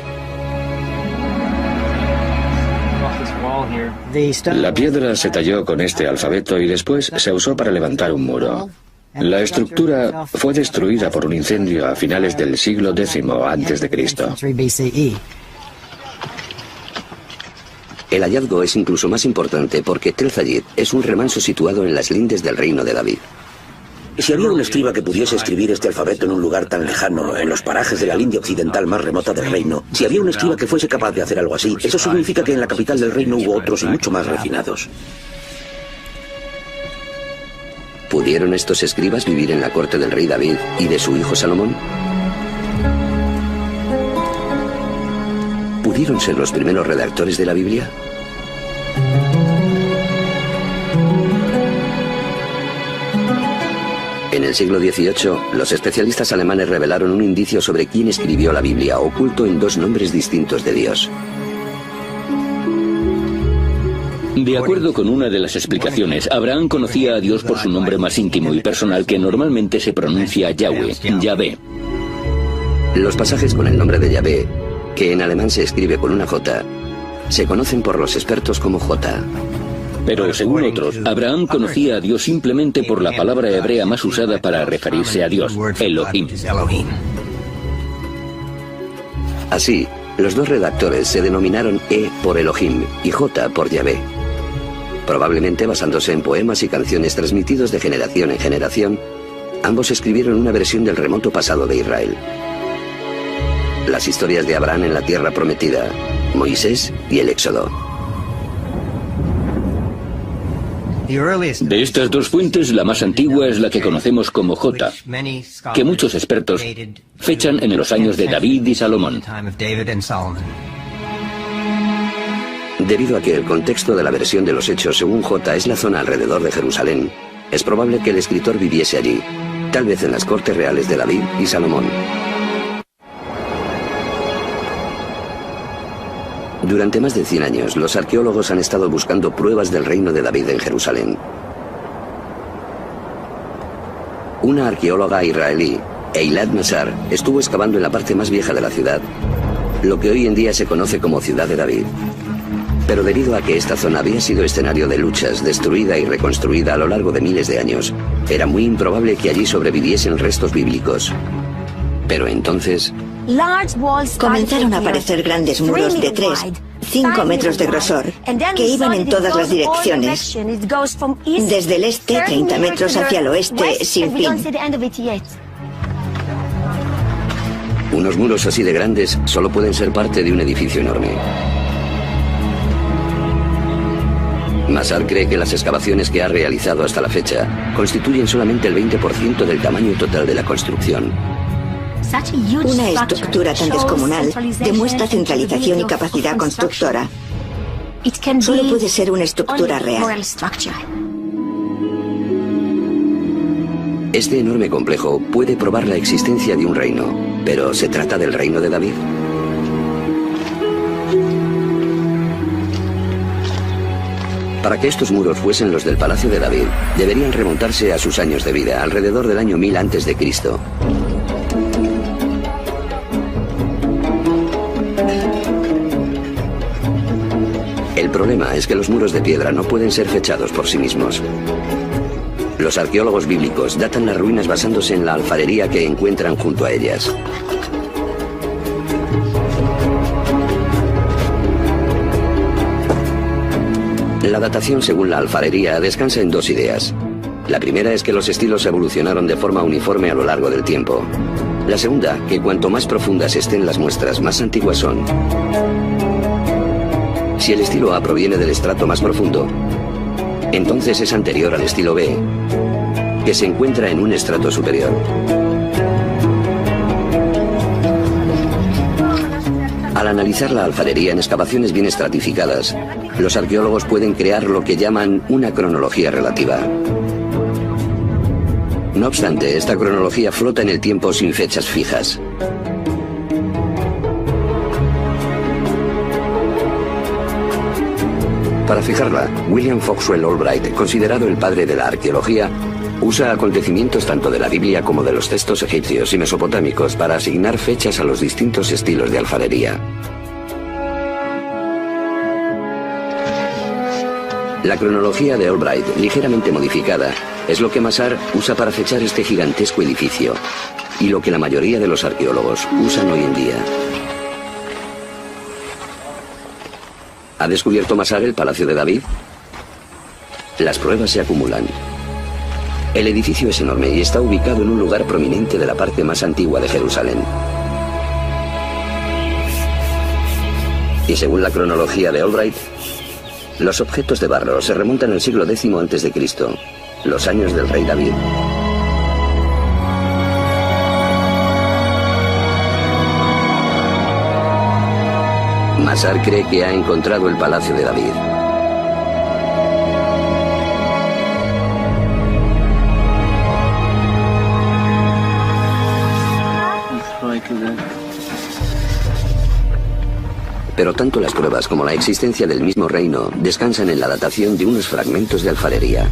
La piedra se talló con este alfabeto y después se usó para levantar un muro. La estructura fue destruida por un incendio a finales del siglo X a.C. El hallazgo es incluso más importante porque Tel Zayid es un remanso situado en las lindes del reino de David. Si había un escriba que pudiese escribir este alfabeto en un lugar tan lejano, en los parajes de la linde occidental más remota del reino, si había un escriba que fuese capaz de hacer algo así, eso significa que en la capital del reino hubo otros y mucho más refinados. ¿Pudieron estos escribas vivir en la corte del rey David y de su hijo Salomón? ¿Pudieron ser los primeros redactores de la Biblia? En el siglo XVIII, los especialistas alemanes revelaron un indicio sobre quién escribió la Biblia, oculto en dos nombres distintos de Dios. De acuerdo con una de las explicaciones, Abraham conocía a Dios por su nombre más íntimo y personal, que normalmente se pronuncia Yahweh, Yahvé. Los pasajes con el nombre de Yahvé, que en alemán se escribe con una J, se conocen por los expertos como J. Pero según otros, Abraham conocía a Dios simplemente por la palabra hebrea más usada para referirse a Dios, Elohim. Así, los dos redactores se denominaron E por Elohim y J por Yahvé. Probablemente basándose en poemas y canciones transmitidos de generación en generación, ambos escribieron una versión del remoto pasado de Israel. Las historias de Abraham en la tierra prometida, Moisés y el Éxodo. De estas dos fuentes, la más antigua es la que conocemos como J, que muchos expertos fechan en los años de David y Salomón. Debido a que el contexto de la versión de los Hechos según J es la zona alrededor de Jerusalén, es probable que el escritor viviese allí, tal vez en las cortes reales de David y Salomón. Durante más de 100 años, los arqueólogos han estado buscando pruebas del reino de David en Jerusalén. Una arqueóloga israelí, Eilat Mazar, estuvo excavando en la parte más vieja de la ciudad, lo que hoy en día se conoce como Ciudad de David. Pero debido a que esta zona había sido escenario de luchas, destruida y reconstruida a lo largo de miles de años, era muy improbable que allí sobreviviesen restos bíblicos. Pero entonces comenzaron a aparecer grandes muros de 3, 5 metros de grosor que iban en todas las direcciones, desde el este 30 metros hacia el oeste sin fin. Unos muros así de grandes solo pueden ser parte de un edificio enorme. Masar cree que las excavaciones que ha realizado hasta la fecha constituyen solamente el 20% del tamaño total de la construcción. Una estructura tan descomunal demuestra centralización y capacidad constructora. Solo puede ser una estructura real. Este enorme complejo puede probar la existencia de un reino, pero ¿se trata del reino de David? Para que estos muros fuesen los del Palacio de David, deberían remontarse a sus años de vida, alrededor del año 1000 a.C. El problema es que los muros de piedra no pueden ser fechados por sí mismos. Los arqueólogos bíblicos datan las ruinas basándose en la alfarería que encuentran junto a ellas. La datación según la alfarería descansa en dos ideas. La primera es que los estilos evolucionaron de forma uniforme a lo largo del tiempo. La segunda, que cuanto más profundas estén las muestras, más antiguas son. Si el estilo A proviene del estrato más profundo, entonces es anterior al estilo B, que se encuentra en un estrato superior. Al analizar la alfarería en excavaciones bien estratificadas, los arqueólogos pueden crear lo que llaman una cronología relativa. No obstante, esta cronología flota en el tiempo sin fechas fijas. Para fijarla, William Foxwell Albright, considerado el padre de la arqueología, usa acontecimientos tanto de la Biblia como de los textos egipcios y mesopotámicos para asignar fechas a los distintos estilos de alfarería. La cronología de Albright, ligeramente modificada, es lo que Masar usa para fechar este gigantesco edificio, y lo que la mayoría de los arqueólogos usan hoy en día. ¿Ha descubierto Masar el Palacio de David? Las pruebas se acumulan. El edificio es enorme y está ubicado en un lugar prominente de la parte más antigua de Jerusalén. Y según la cronología de Albright, los objetos de barro se remontan al siglo X a.C., los años del rey David. Masar cree que ha encontrado el Palacio de David. Pero tanto las pruebas como la existencia del mismo reino descansan en la datación de unos fragmentos de alfarería.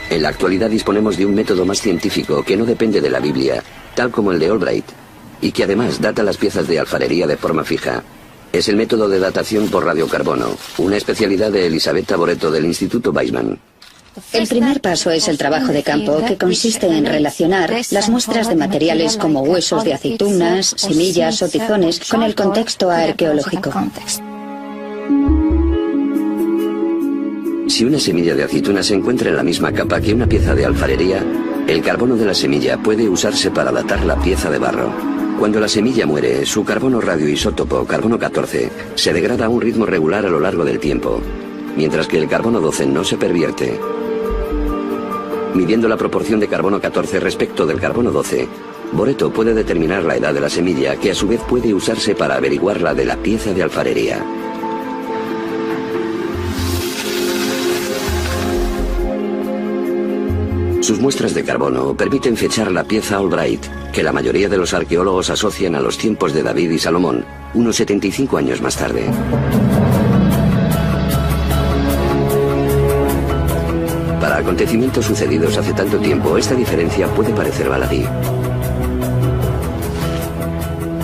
En la actualidad disponemos de un método más científico que no depende de la Biblia, tal como el de Albright, y que además data las piezas de alfarería de forma fija. Es el método de datación por radiocarbono, una especialidad de Elisabetta Boretto del Instituto Weizmann. El primer paso es el trabajo de campo, que consiste en relacionar las muestras de materiales como huesos de aceitunas, semillas o tizones con el contexto arqueológico. Si una semilla de aceituna se encuentra en la misma capa que una pieza de alfarería, el carbono de la semilla puede usarse para datar la pieza de barro. Cuando la semilla muere, su carbono radioisótopo, carbono 14, se degrada a un ritmo regular a lo largo del tiempo, mientras que el carbono 12 no se pervierte. Midiendo la proporción de carbono 14 respecto del carbono 12, Boretto puede determinar la edad de la semilla, que a su vez puede usarse para averiguar la de la pieza de alfarería. Sus muestras de carbono permiten fechar la pieza Albright, que la mayoría de los arqueólogos asocian a los tiempos de David y Salomón, unos 75 años más tarde. Para acontecimientos sucedidos hace tanto tiempo, esta diferencia puede parecer baladí.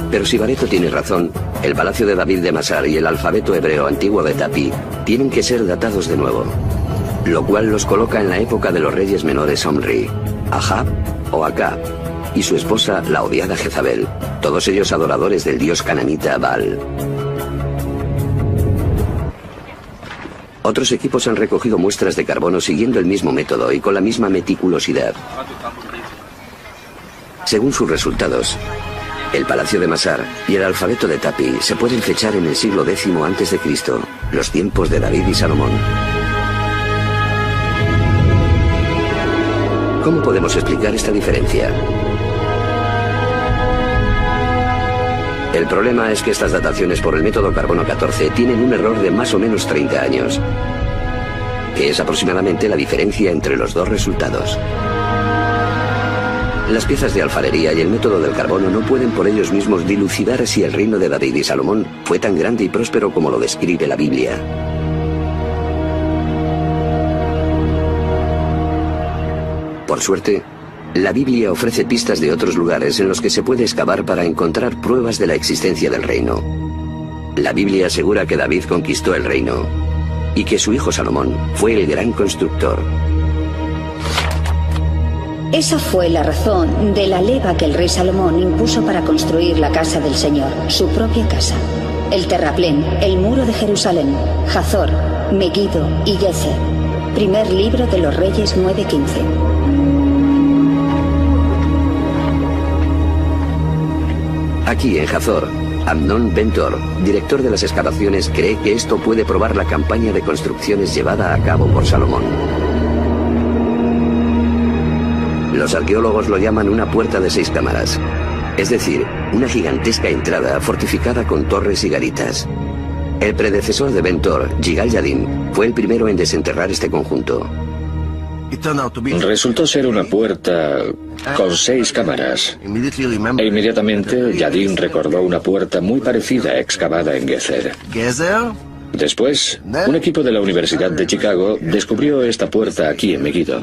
Pero si Boretto tiene razón, el Palacio de David de Masar y el alfabeto hebreo antiguo de Tapi tienen que ser datados de nuevo, lo cual los coloca en la época de los reyes menores Omri, Ahab o Acab, y su esposa, la odiada Jezabel, todos ellos adoradores del dios cananita Baal. Otros equipos han recogido muestras de carbono siguiendo el mismo método y con la misma meticulosidad. Según sus resultados, el Palacio de Masar y el alfabeto de Tapi se pueden fechar en el siglo X a.C., los tiempos de David y Salomón. ¿Cómo podemos explicar esta diferencia? El problema es que estas dataciones por el método carbono 14 tienen un error de más o menos 30 años, que es aproximadamente la diferencia entre los dos resultados. Las piezas de alfarería y el método del carbono no pueden por ellos mismos dilucidar si el reino de David y Salomón fue tan grande y próspero como lo describe la Biblia. Por suerte, la Biblia ofrece pistas de otros lugares en los que se puede excavar para encontrar pruebas de la existencia del reino. La Biblia asegura que David conquistó el reino y que su hijo Salomón fue el gran constructor. Esa fue la razón de la leva que el rey Salomón impuso para construir la casa del Señor, su propia casa. El terraplén, el muro de Jerusalén, Hazor, Megiddo y Gezer. Primer libro de los Reyes 9:15. Aquí en Hazor, Amnon Ben-Tor, director de las excavaciones, cree que esto puede probar la campaña de construcciones llevada a cabo por Salomón. Los arqueólogos lo llaman una puerta de 6 cámaras, es decir, una gigantesca entrada fortificada con torres y garitas. El predecesor de Ben-Tor, Yigal Yadin, fue el primero en desenterrar este conjunto. Resultó ser una puerta con 6 cámaras. E inmediatamente Yadin recordó una puerta muy parecida excavada en Gezer. Después, un equipo de la Universidad de Chicago descubrió esta puerta aquí en Megiddo.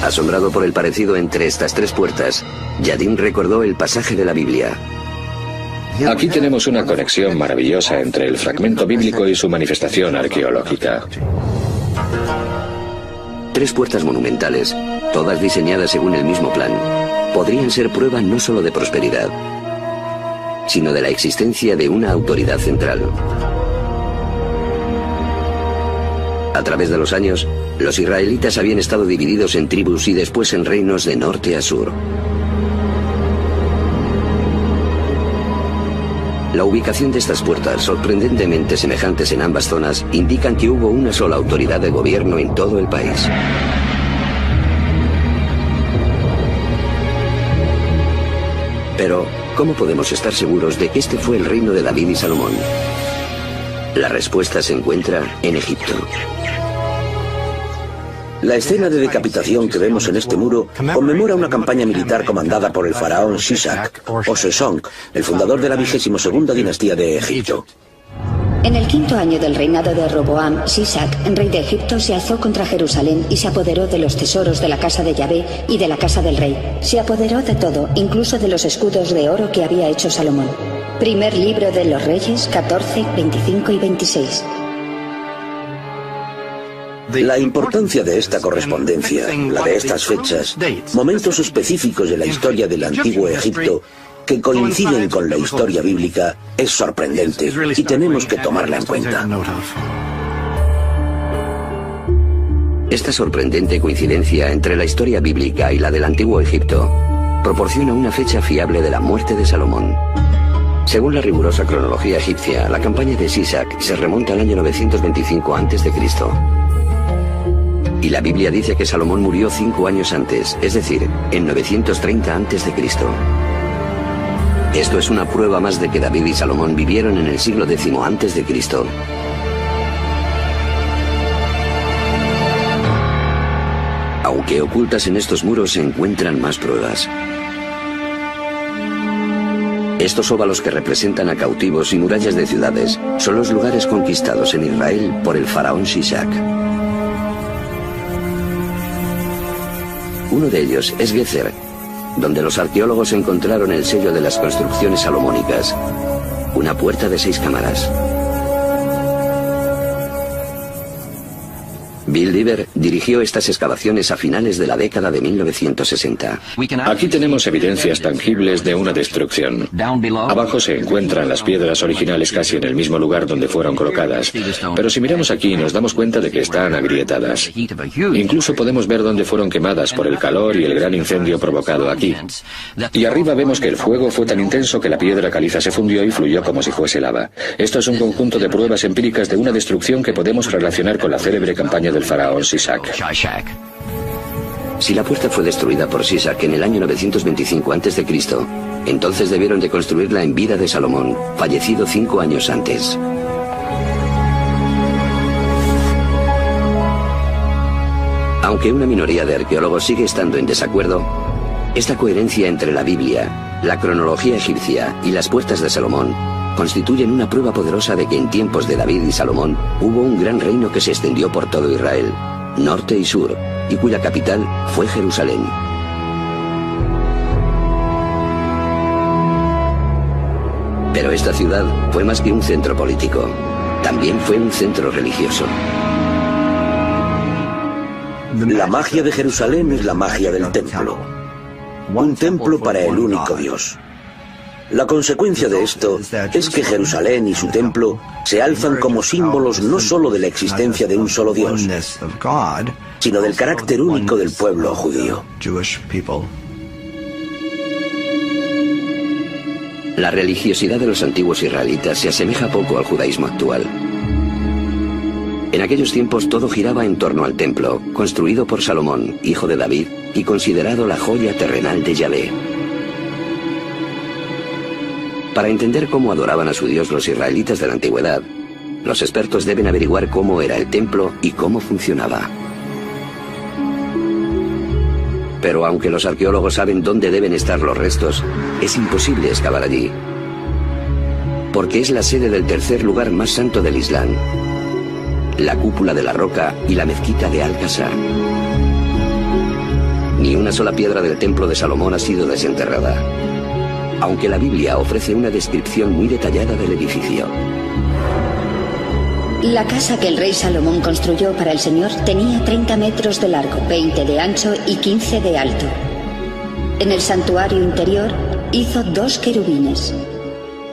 Asombrado por el parecido entre estas 3 puertas, Yadin recordó el pasaje de la Biblia. Aquí tenemos una conexión maravillosa entre el fragmento bíblico y su manifestación arqueológica. 3 puertas monumentales, todas diseñadas según el mismo plan, podrían ser prueba no solo de prosperidad, sino de la existencia de una autoridad central. A través de los años, los israelitas habían estado divididos en tribus y después en reinos de norte a sur. La ubicación de estas puertas, sorprendentemente semejantes en ambas zonas, indican que hubo una sola autoridad de gobierno en todo el país. Pero, ¿cómo podemos estar seguros de que este fue el reino de David y Salomón? La respuesta se encuentra en Egipto. La escena de decapitación que vemos en este muro conmemora una campaña militar comandada por el faraón Sisak, o Sesonk, el fundador de la 22ª dinastía de Egipto. En el 5º año del reinado de Roboam, Sisak, rey de Egipto, se alzó contra Jerusalén y se apoderó de los tesoros de la casa de Yahvé y de la casa del rey. Se apoderó de todo, incluso de los escudos de oro que había hecho Salomón. Primer libro de los Reyes 14, 25 y 26. La importancia de esta correspondencia, la de estas fechas, momentos específicos de la historia del antiguo Egipto que coinciden con la historia bíblica, es sorprendente y tenemos que tomarla en cuenta. Esta sorprendente coincidencia entre la historia bíblica y la del antiguo Egipto proporciona una fecha fiable de la muerte de Salomón. Según la rigurosa cronología egipcia, la campaña de Sisak se remonta al año 925 a.C. Y la Biblia dice que Salomón murió 5 años antes, es decir, en 930 a.C. Esto es una prueba más de que David y Salomón vivieron en el siglo X a.C. Aunque ocultas en estos muros se encuentran más pruebas. Estos óvalos que representan a cautivos y murallas de ciudades son los lugares conquistados en Israel por el faraón Sisak. Uno de ellos es Gezer, donde los arqueólogos encontraron el sello de las construcciones salomónicas, una puerta de 6 cámaras. Bill Dever dirigió estas excavaciones a finales de la década de 1960. Aquí tenemos evidencias tangibles de una destrucción. Abajo se encuentran las piedras originales casi en el mismo lugar donde fueron colocadas, pero si miramos aquí nos damos cuenta de que están agrietadas. Incluso podemos ver dónde fueron quemadas por el calor y el gran incendio provocado aquí. Y arriba vemos que el fuego fue tan intenso que la piedra caliza se fundió y fluyó como si fuese lava. Esto es un conjunto de pruebas empíricas de una destrucción que podemos relacionar con la célebre campaña del faraón Sisak. Si la puerta fue destruida por Sisak en el año 925 a.C., entonces debieron de construirla en vida de Salomón, fallecido 5 años antes. Aunque una minoría de arqueólogos sigue estando en desacuerdo, esta coherencia entre la Biblia, la cronología egipcia y las puertas de Salomón constituyen una prueba poderosa de que en tiempos de David y Salomón hubo un gran reino que se extendió por todo Israel, norte y sur, y cuya capital fue Jerusalén. Pero esta ciudad fue más que un centro político, también fue un centro religioso. La magia de Jerusalén es la magia del templo. Un templo para el único Dios. La consecuencia de esto es que Jerusalén y su templo se alzan como símbolos no solo de la existencia de un solo Dios, sino del carácter único del pueblo judío. La religiosidad de los antiguos israelitas se asemeja poco al judaísmo actual. En aquellos tiempos todo giraba en torno al templo, construido por Salomón, hijo de David, y considerado la joya terrenal de Yahvé. Para entender cómo adoraban a su Dios los israelitas de la antigüedad, los expertos deben averiguar cómo era el templo y cómo funcionaba. Pero aunque los arqueólogos saben dónde deben estar los restos, es imposible excavar allí, porque es la sede del tercer lugar más santo del Islam, la cúpula de la roca y la mezquita de Al-Aqsa. Ni una sola piedra del templo de Salomón ha sido desenterrada, aunque la Biblia ofrece una descripción muy detallada del edificio. La casa que el rey Salomón construyó para el Señor tenía 30 metros de largo, 20 de ancho y 15 de alto. En el santuario interior hizo 2 querubines.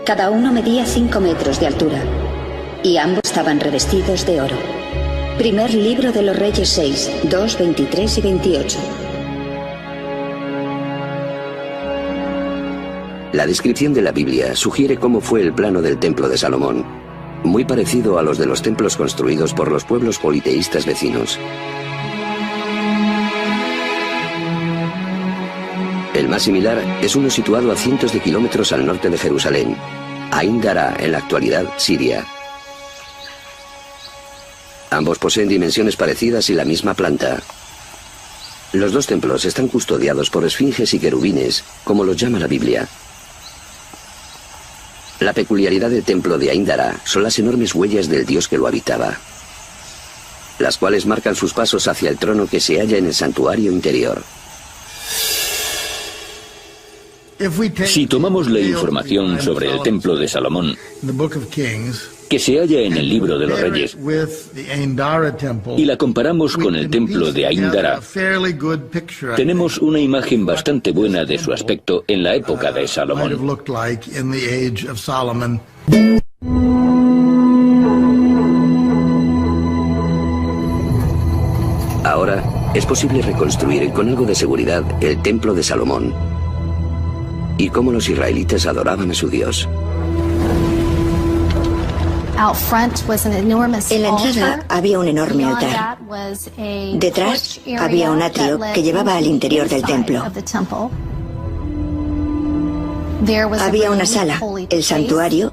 Cada uno medía 5 metros de altura, y ambos estaban revestidos de oro. Primer libro de los Reyes 6, 2, 23 y 28. La descripción de la Biblia sugiere cómo fue el plano del templo de Salomón, muy parecido a los de los templos construidos por los pueblos politeístas vecinos. El más similar es uno situado a cientos de kilómetros al norte de Jerusalén, Ain Dara, en la actualidad Siria. Ambos poseen dimensiones parecidas y la misma planta. Los dos templos están custodiados por esfinges y querubines, como los llama la Biblia. La peculiaridad del templo de Ain Dara son las enormes huellas del dios que lo habitaba, las cuales marcan sus pasos hacia el trono que se halla en el santuario interior. Si tomamos la información sobre el templo de Salomón, que se halla en el libro de los Reyes, y la comparamos con el templo de Ain Dara, tenemos una imagen bastante buena de su aspecto en la época de Salomón. Ahora es posible reconstruir con algo de seguridad el templo de Salomón y cómo los israelitas adoraban a su Dios. En la entrada había un enorme altar. Detrás había un atrio que llevaba al interior del templo. Había una sala, el santuario,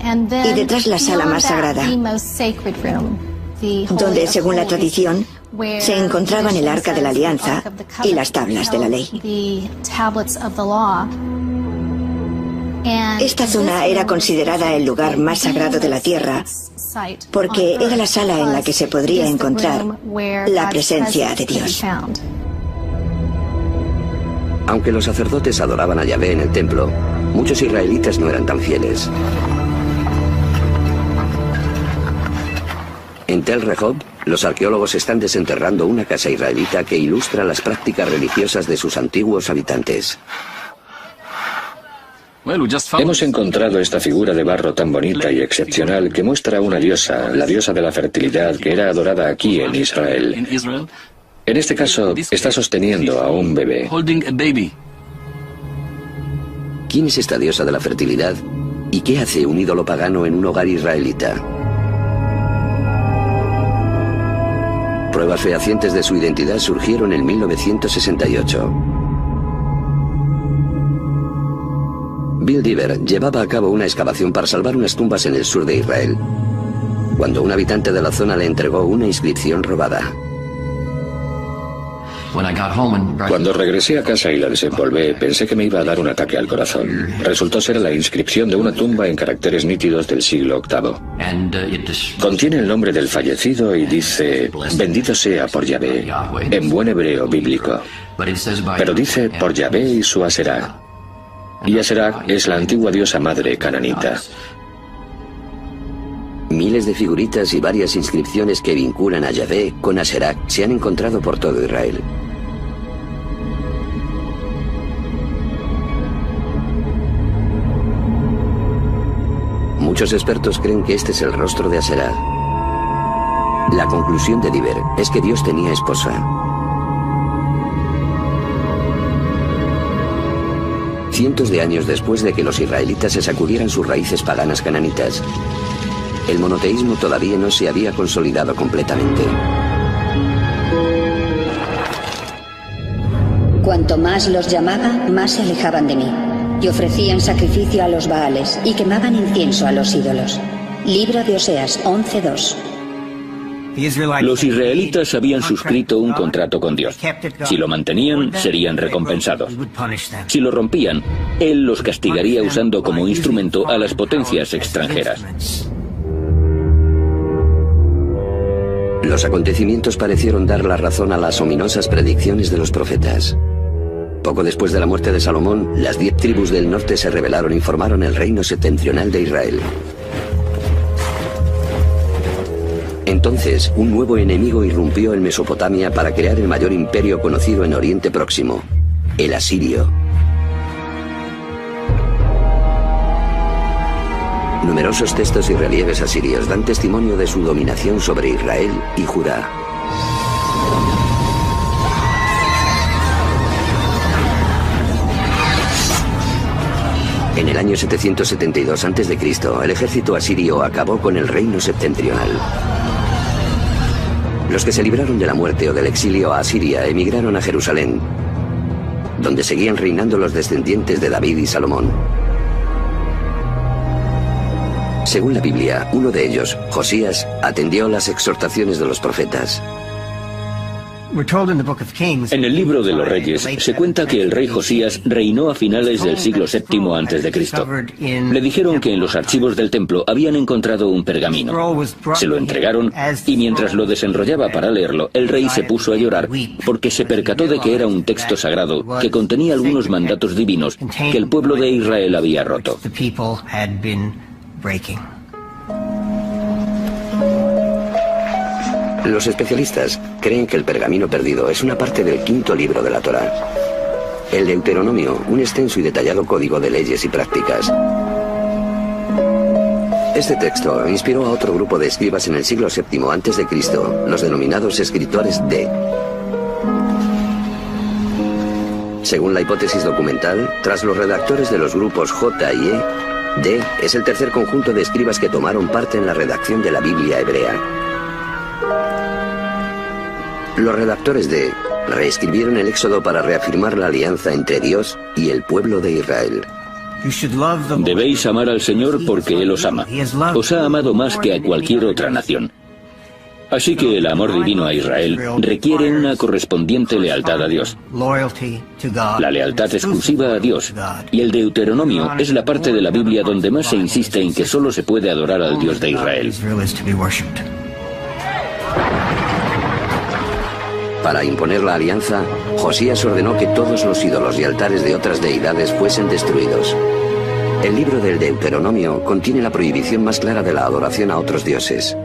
y detrás la sala más sagrada, donde, según la tradición, se encontraban el Arca de la Alianza y las tablas de la ley. Esta zona era considerada el lugar más sagrado de la tierra porque era la sala en la que se podría encontrar la presencia de Dios. Aunque los sacerdotes adoraban a Yahvé en el templo, muchos israelitas no eran tan fieles. En Tel Rehob, los arqueólogos están desenterrando una casa israelita que ilustra las prácticas religiosas de sus antiguos habitantes. Hemos encontrado esta figura de barro tan bonita y excepcional que muestra una diosa, la diosa de la fertilidad, que era adorada aquí en Israel. En este caso, está sosteniendo a un bebé. ¿Quién es esta diosa de la fertilidad? ¿Y qué hace un ídolo pagano en un hogar israelita? Pruebas fehacientes de su identidad surgieron en 1968. Bill Dever llevaba a cabo una excavación para salvar unas tumbas en el sur de Israel, cuando un habitante de la zona le entregó una inscripción robada. Cuando regresé a casa y la desempolvé, pensé que me iba a dar un ataque al corazón. Resultó ser la inscripción de una tumba en caracteres nítidos del siglo VIII. Contiene el nombre del fallecido y dice, bendito sea por Yahvé, en buen hebreo bíblico. Pero dice por Yahvé y su Aserá. Y Aserá es la antigua diosa madre cananita. Miles de figuritas y varias inscripciones que vinculan a Yahvé con Aserá se han encontrado por todo Israel. Muchos expertos creen que este es el rostro de Aserá. La conclusión de Dever es que Dios tenía esposa. Cientos de años después de que los israelitas se sacudieran sus raíces paganas cananitas, el monoteísmo todavía no se había consolidado completamente. Cuanto más los llamaba, más se alejaban de mí, y ofrecían sacrificio a los Baales, y quemaban incienso a los ídolos. Libro de Oseas 11:2. Los israelitas habían suscrito un contrato con Dios. Si lo mantenían, serían recompensados. Si lo rompían, Él los castigaría usando como instrumento a las potencias extranjeras. Los acontecimientos parecieron dar la razón a las ominosas predicciones de los profetas. Poco después de la muerte de Salomón, las 10 tribus del norte se rebelaron y formaron el reino septentrional de Israel. Entonces, un nuevo enemigo irrumpió en Mesopotamia para crear el mayor imperio conocido en Oriente Próximo, el asirio. Numerosos textos y relieves asirios dan testimonio de su dominación sobre Israel y Judá. En el año 772 a.C., el ejército asirio acabó con el reino septentrional. Los que se libraron de la muerte o del exilio a Asiria emigraron a Jerusalén, donde seguían reinando los descendientes de David y Salomón. Según la Biblia, uno de ellos, Josías, atendió las exhortaciones de los profetas. En el libro de los Reyes se cuenta que el rey Josías reinó a finales del siglo VII a.C. Le dijeron que en los archivos del templo habían encontrado un pergamino. Se lo entregaron y mientras lo desenrollaba para leerlo, el rey se puso a llorar porque se percató de que era un texto sagrado que contenía algunos mandatos divinos que el pueblo de Israel había roto. Los especialistas creen que el pergamino perdido es una parte del 5.º libro de la Torá, el Deuteronomio, un extenso y detallado código de leyes y prácticas. Este texto inspiró a otro grupo de escribas en el siglo VII a.C., los denominados escritores D. Según la hipótesis documental, tras los redactores de los grupos J y E, D es el tercer conjunto de escribas que tomaron parte en la redacción de la Biblia hebrea. Los redactores de reescribieron el Éxodo para reafirmar la alianza entre Dios y el pueblo de Israel. Debéis amar al Señor porque Él os ama. Os ha amado más que a cualquier otra nación. Así que el amor divino a Israel requiere una correspondiente lealtad a Dios. La lealtad exclusiva a Dios. Y el Deuteronomio es la parte de la Biblia donde más se insiste en que solo se puede adorar al Dios de Israel. Para imponer la alianza, Josías ordenó que todos los ídolos y altares de otras deidades fuesen destruidos. El libro del Deuteronomio contiene la prohibición más clara de la adoración a otros dioses.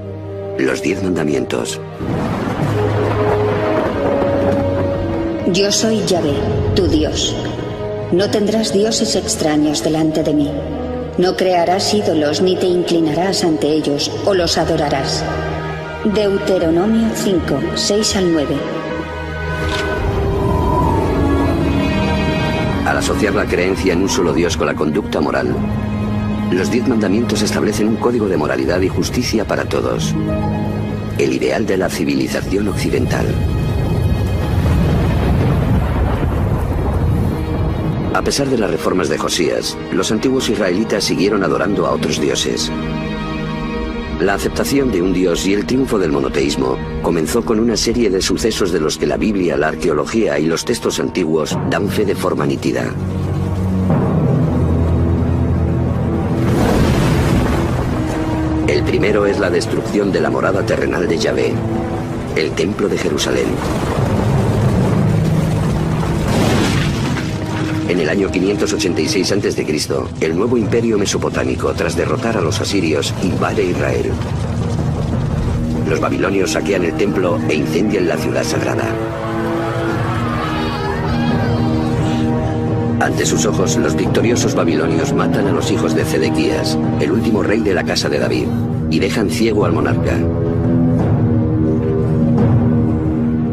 Los 10 mandamientos. Yo soy Yahvé, tu Dios. No tendrás dioses extraños delante de mí. No crearás ídolos ni te inclinarás ante ellos o los adorarás. Deuteronomio 5, 6 al 9. Al asociar la creencia en un solo Dios con la conducta moral, los 10 mandamientos establecen un código de moralidad y justicia para todos. El ideal de la civilización occidental. A pesar de las reformas de Josías, los antiguos israelitas siguieron adorando a otros dioses. La aceptación de un dios y el triunfo del monoteísmo comenzó con una serie de sucesos de los que la Biblia, la arqueología y los textos antiguos dan fe de forma nítida. El primero es la destrucción de la morada terrenal de Yahvé, el Templo de Jerusalén. En el año 586 a.C., el nuevo imperio mesopotámico, tras derrotar a los asirios, invade Israel. Los babilonios saquean el templo e incendian la ciudad sagrada. Ante sus ojos, los victoriosos babilonios matan a los hijos de Zedequías, el último rey de la casa de David, y dejan ciego al monarca.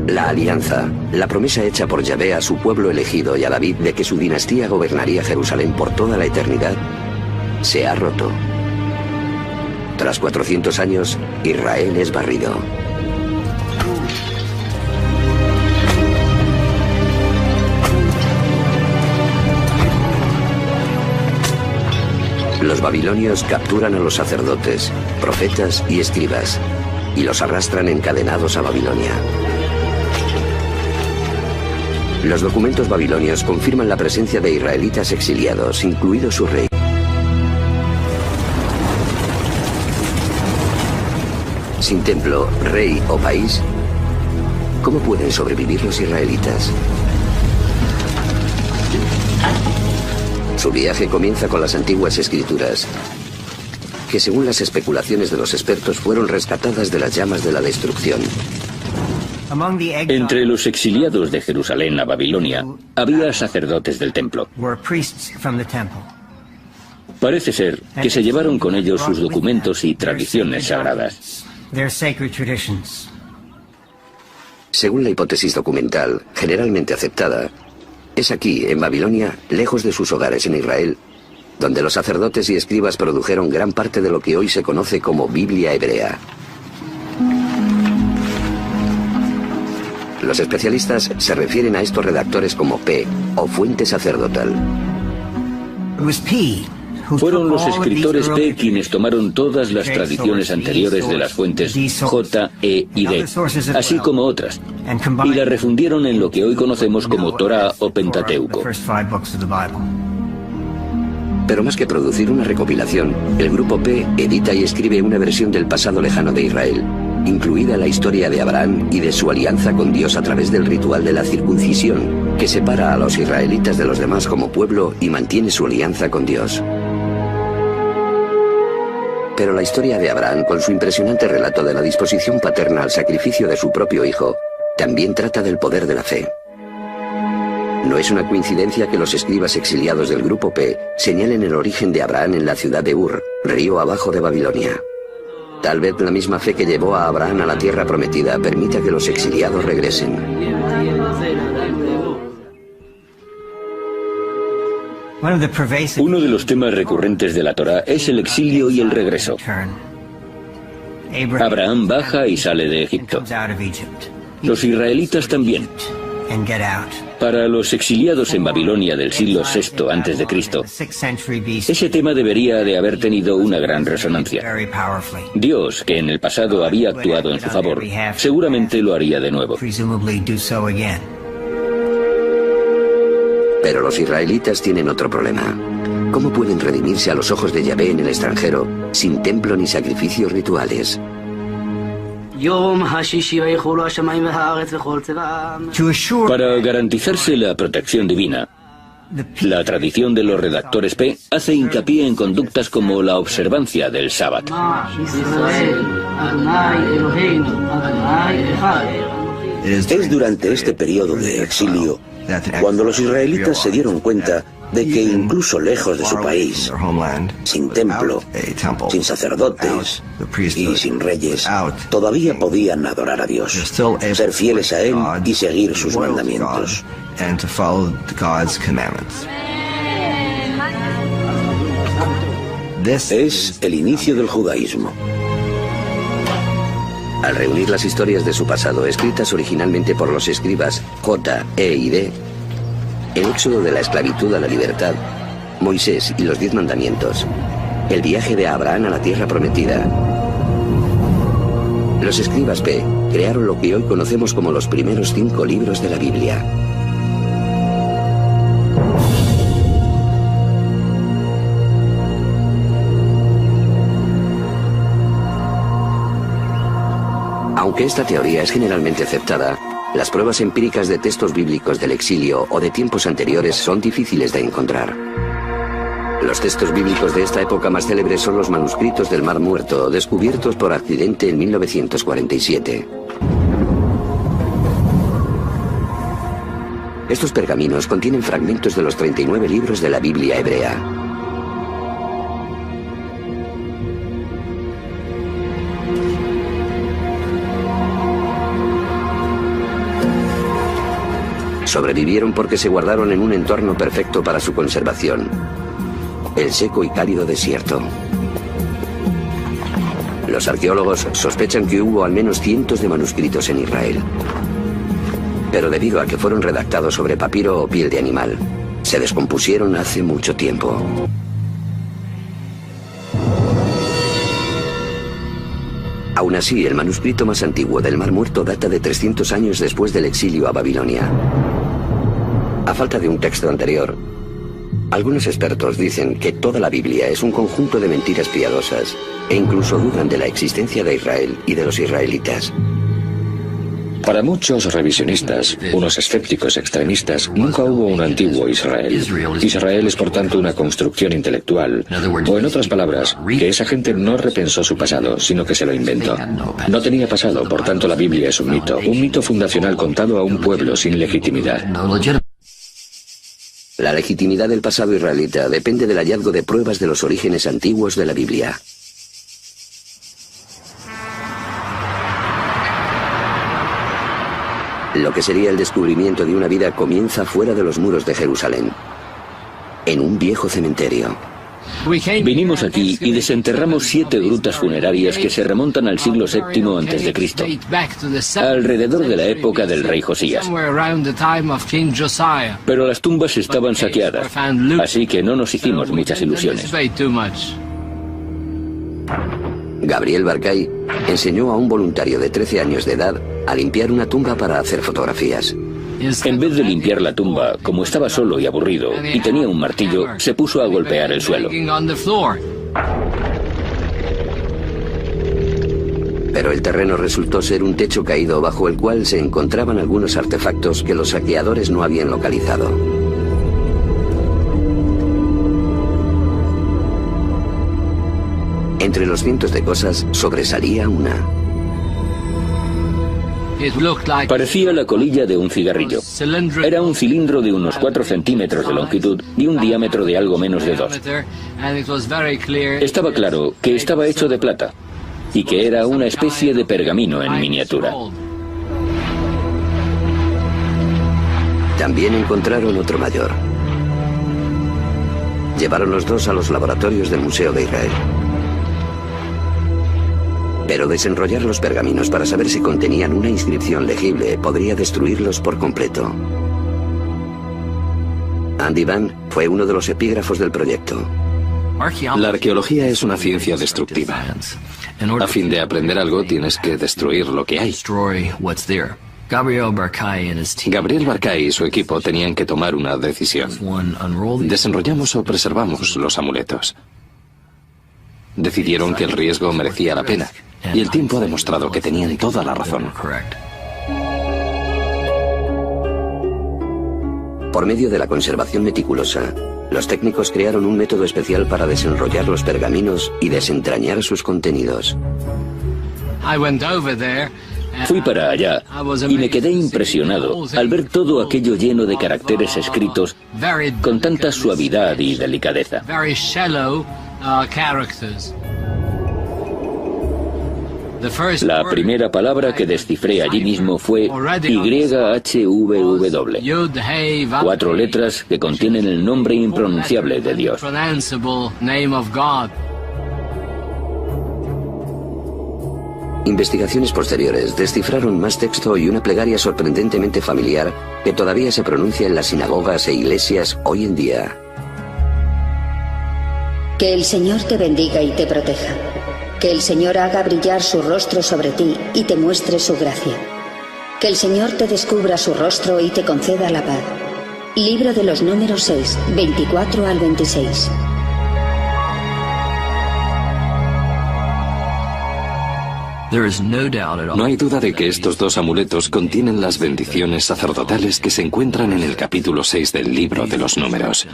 La alianza, la promesa hecha por Yahvé a su pueblo elegido y a David de que su dinastía gobernaría Jerusalén por toda la eternidad, se ha roto. Tras 400 años, Israel es barrido. Los babilonios capturan a los sacerdotes, profetas y escribas, y los arrastran encadenados a Babilonia. Los documentos babilonios confirman la presencia de israelitas exiliados, incluido su rey. Sin templo, rey o país, ¿cómo pueden sobrevivir los israelitas? Su viaje comienza con las antiguas escrituras, que según las especulaciones de los expertos fueron rescatadas de las llamas de la destrucción. Entre los exiliados de Jerusalén a Babilonia, había sacerdotes del templo. Parece ser que se llevaron con ellos sus documentos y tradiciones sagradas. Según la hipótesis documental, generalmente aceptada, es aquí, en Babilonia, lejos de sus hogares en Israel, donde los sacerdotes y escribas produjeron gran parte de lo que hoy se conoce como Biblia hebrea. Los especialistas se refieren a estos redactores como P, o fuente sacerdotal. Fueron los escritores P quienes tomaron todas las tradiciones anteriores de las fuentes J, E y D, así como otras, y las refundieron en lo que hoy conocemos como Torá o Pentateuco. Pero más que producir una recopilación, el grupo P edita y escribe una versión del pasado lejano de Israel, incluida la historia de Abraham y de su alianza con Dios a través del ritual de la circuncisión, que separa a los israelitas de los demás como pueblo y mantiene su alianza con Dios. Pero la historia de Abraham, con su impresionante relato de la disposición paterna al sacrificio de su propio hijo, también trata del poder de la fe. No es una coincidencia que los escribas exiliados del grupo P señalen el origen de Abraham en la ciudad de Ur, río abajo de Babilonia. Tal vez la misma fe que llevó a Abraham a la tierra prometida permita que los exiliados regresen. Uno de los temas recurrentes de la Torá es el exilio y el regreso. Abraham baja y sale de Egipto. Los israelitas también. Para los exiliados en Babilonia del siglo VI a.C., ese tema debería de haber tenido una gran resonancia. Dios, que en el pasado había actuado en su favor, seguramente lo haría de nuevo. Pero los israelitas tienen otro problema. ¿Cómo pueden redimirse a los ojos de Yahvé en el extranjero, sin templo ni sacrificios rituales? Para garantizarse la protección divina, La tradición de los redactores P hace hincapié en conductas como la observancia del sábado. Es durante este periodo de exilio cuando los israelitas se dieron cuenta de que incluso lejos de su país, sin templo, sin sacerdotes y sin reyes, todavía podían adorar a Dios, ser fieles a Él y seguir sus mandamientos. Es el inicio del judaísmo. Al reunir las historias de su pasado, escritas originalmente por los escribas J, E y D, el éxodo de la esclavitud a la libertad, Moisés y los 10 mandamientos, el viaje de Abraham a la tierra prometida, los escribas P crearon lo que hoy conocemos como los primeros 5 libros de la Biblia. Aunque esta teoría es generalmente aceptada, las pruebas empíricas de textos bíblicos del exilio o de tiempos anteriores son difíciles de encontrar. Los textos bíblicos de esta época más célebres son los manuscritos del Mar Muerto, descubiertos por accidente en 1947. Estos pergaminos contienen fragmentos de los 39 libros de la Biblia hebrea. Sobrevivieron porque se guardaron en un entorno perfecto para su conservación, el seco y cálido desierto. Los arqueólogos sospechan que hubo al menos cientos de manuscritos en Israel. Pero debido a que fueron redactados sobre papiro o piel de animal, se descompusieron hace mucho tiempo. Aún así, el manuscrito más antiguo del Mar Muerto data de 300 años después del exilio a Babilonia. A falta de un texto anterior, algunos expertos dicen que toda la Biblia es un conjunto de mentiras piadosas e incluso dudan de la existencia de Israel y de los israelitas. Para muchos revisionistas, unos escépticos extremistas, nunca hubo un antiguo Israel. Israel es por tanto una construcción intelectual, o en otras palabras, que esa gente no repensó su pasado, sino que se lo inventó. No tenía pasado, por tanto la Biblia es un mito fundacional contado a un pueblo sin legitimidad. La legitimidad del pasado israelita depende del hallazgo de pruebas de los orígenes antiguos de la Biblia. Lo que sería el descubrimiento de una vida comienza fuera de los muros de Jerusalén, en un viejo cementerio. Vinimos aquí y desenterramos 7 grutas funerarias que se remontan al siglo VII a.C., alrededor de la época del rey Josías. Pero las tumbas estaban saqueadas, así que no nos hicimos muchas ilusiones. Gabriel Barkay enseñó a un voluntario de 13 años de edad a limpiar una tumba para hacer fotografías. En vez de limpiar la tumba, como estaba solo y aburrido, y tenía un martillo, se puso a golpear el suelo. Pero el terreno resultó ser un techo caído bajo el cual se encontraban algunos artefactos que los saqueadores no habían localizado. Entre los cientos de cosas sobresalía una. Parecía la colilla de un cigarrillo. Era un cilindro de unos 4 centímetros de longitud y un diámetro de algo menos de 2. Estaba claro que estaba hecho de plata y que era una especie de pergamino en miniatura. También encontraron otro mayor. Llevaron los dos a los laboratorios del Museo de Israel. Pero desenrollar los pergaminos para saber si contenían una inscripción legible podría destruirlos por completo. Andy Van fue uno de los epígrafos del proyecto. La arqueología es una ciencia destructiva. A fin de aprender algo tienes que destruir lo que hay. Gabriel Barkay y su equipo tenían que tomar una decisión. ¿Desenrollamos o preservamos los amuletos? Decidieron que el riesgo merecía la pena, y el tiempo ha demostrado que tenían toda la razón. Gabriel Barkay y su equipo tenían que tomar una decisión. Decidieron que el riesgo merecía la pena, y el tiempo ha demostrado que tenían toda la razón. Desenrollamos o preservamos los amuletos. Decidieron que el riesgo merecía la pena, y el tiempo ha demostrado que tenían toda la razón. Por medio de la conservación meticulosa, los técnicos crearon un método especial para desenrollar los pergaminos y desentrañar sus contenidos. Fui para allá y me quedé impresionado al ver todo aquello lleno de caracteres escritos con tanta suavidad y delicadeza. La primera palabra que descifré allí mismo fue YHWW, 4 letras que contienen el nombre impronunciable de Dios. Investigaciones posteriores descifraron más texto y una plegaria sorprendentemente familiar que todavía se pronuncia en las sinagogas e iglesias hoy en día. Que el Señor te bendiga y te proteja. Que el Señor haga brillar su rostro sobre ti y te muestre su gracia. Que el Señor te descubra su rostro y te conceda la paz. Libro de los Números 6, 24 al 26. No hay duda de que estos 2 amuletos contienen las bendiciones sacerdotales que se encuentran en el capítulo 6 del libro de los Números.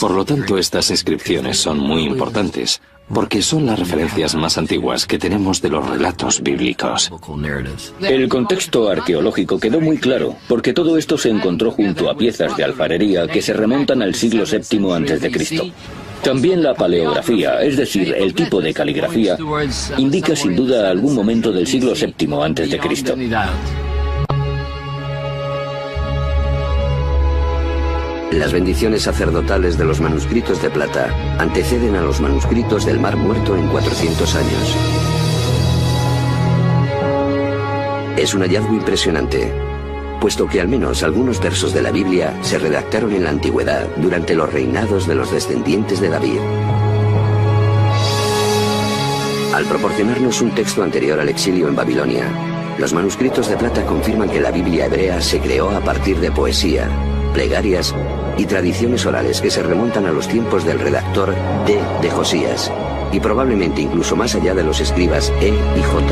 Por lo tanto, estas inscripciones son muy importantes, porque son las referencias más antiguas que tenemos de los relatos bíblicos. El contexto arqueológico quedó muy claro, porque todo esto se encontró junto a piezas de alfarería que se remontan al siglo VII a.C. También la paleografía, es decir, el tipo de caligrafía, indica sin duda algún momento del siglo VII a.C. Las bendiciones sacerdotales de los manuscritos de plata anteceden a los manuscritos del Mar Muerto en 400 años. Es un hallazgo impresionante, puesto que al menos algunos versos de la Biblia se redactaron en la antigüedad durante los reinados de los descendientes de David. Al proporcionarnos un texto anterior al exilio en Babilonia, los manuscritos de plata confirman que la Biblia hebrea se creó a partir de poesía, plegarias y tradiciones orales que se remontan a los tiempos del redactor D. de Josías, y probablemente incluso más allá de los escribas E. y J.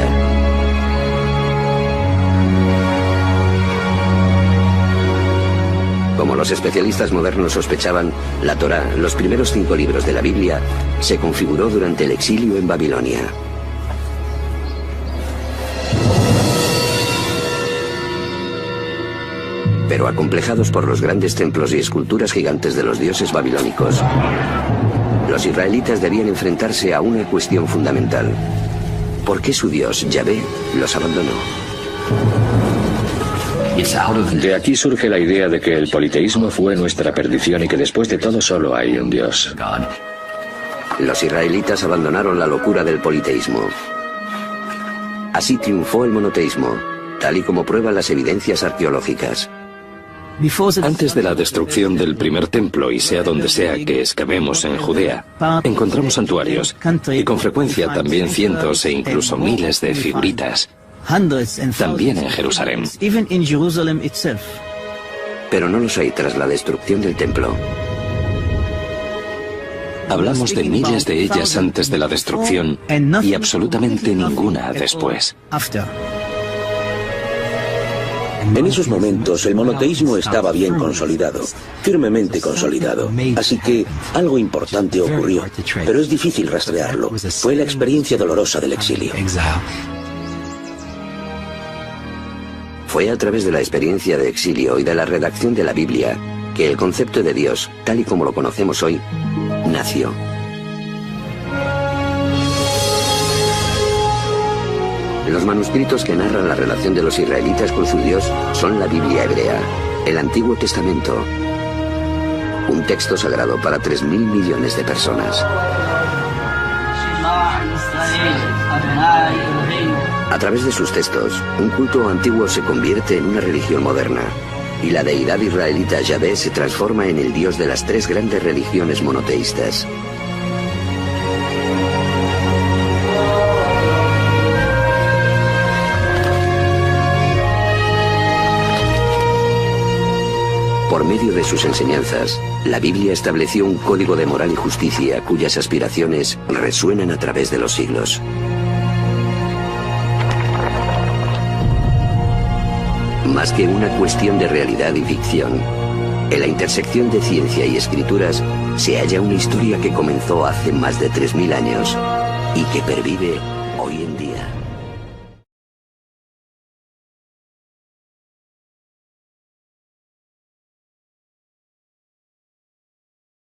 Como los especialistas modernos sospechaban, la Torá, los primeros 5 libros de la Biblia, se configuró durante el exilio en Babilonia. Pero acomplejados por los grandes templos y esculturas gigantes de los dioses babilónicos, los israelitas debían enfrentarse a una cuestión fundamental. ¿Por qué su Dios, Yahvé, los abandonó? De aquí surge la idea de que el politeísmo fue nuestra perdición y que después de todo solo hay un Dios. Los israelitas abandonaron la locura del politeísmo. Así triunfó el monoteísmo, tal y como prueban las evidencias arqueológicas. Antes de la destrucción del primer templo, y sea donde sea que excavemos en Judea, encontramos santuarios, y con frecuencia también cientos e incluso miles de figuritas. También en Jerusalén. Pero no los hay tras la destrucción del templo. Hablamos de miles de ellas antes de la destrucción y absolutamente ninguna después. En esos momentos el monoteísmo estaba bien consolidado, firmemente consolidado. Así que algo importante ocurrió, pero es difícil rastrearlo. Fue la experiencia dolorosa del exilio. Fue a través de la experiencia de exilio y de la redacción de la Biblia que el concepto de Dios, tal y como lo conocemos hoy, nació. Los manuscritos que narran la relación de los israelitas con su Dios son la Biblia hebrea, el Antiguo Testamento, un texto sagrado para 3.000 millones de personas. A través de sus textos, un culto antiguo se convierte en una religión moderna, y la deidad israelita Yahvé se transforma en el Dios de las 3 grandes religiones monoteístas. Por medio de sus enseñanzas, la Biblia estableció un código de moral y justicia cuyas aspiraciones resuenan a través de los siglos. Más que una cuestión de realidad y ficción, En la intersección de ciencia y escrituras se halla una historia que comenzó hace más de 3000 años y que pervive hoy en día.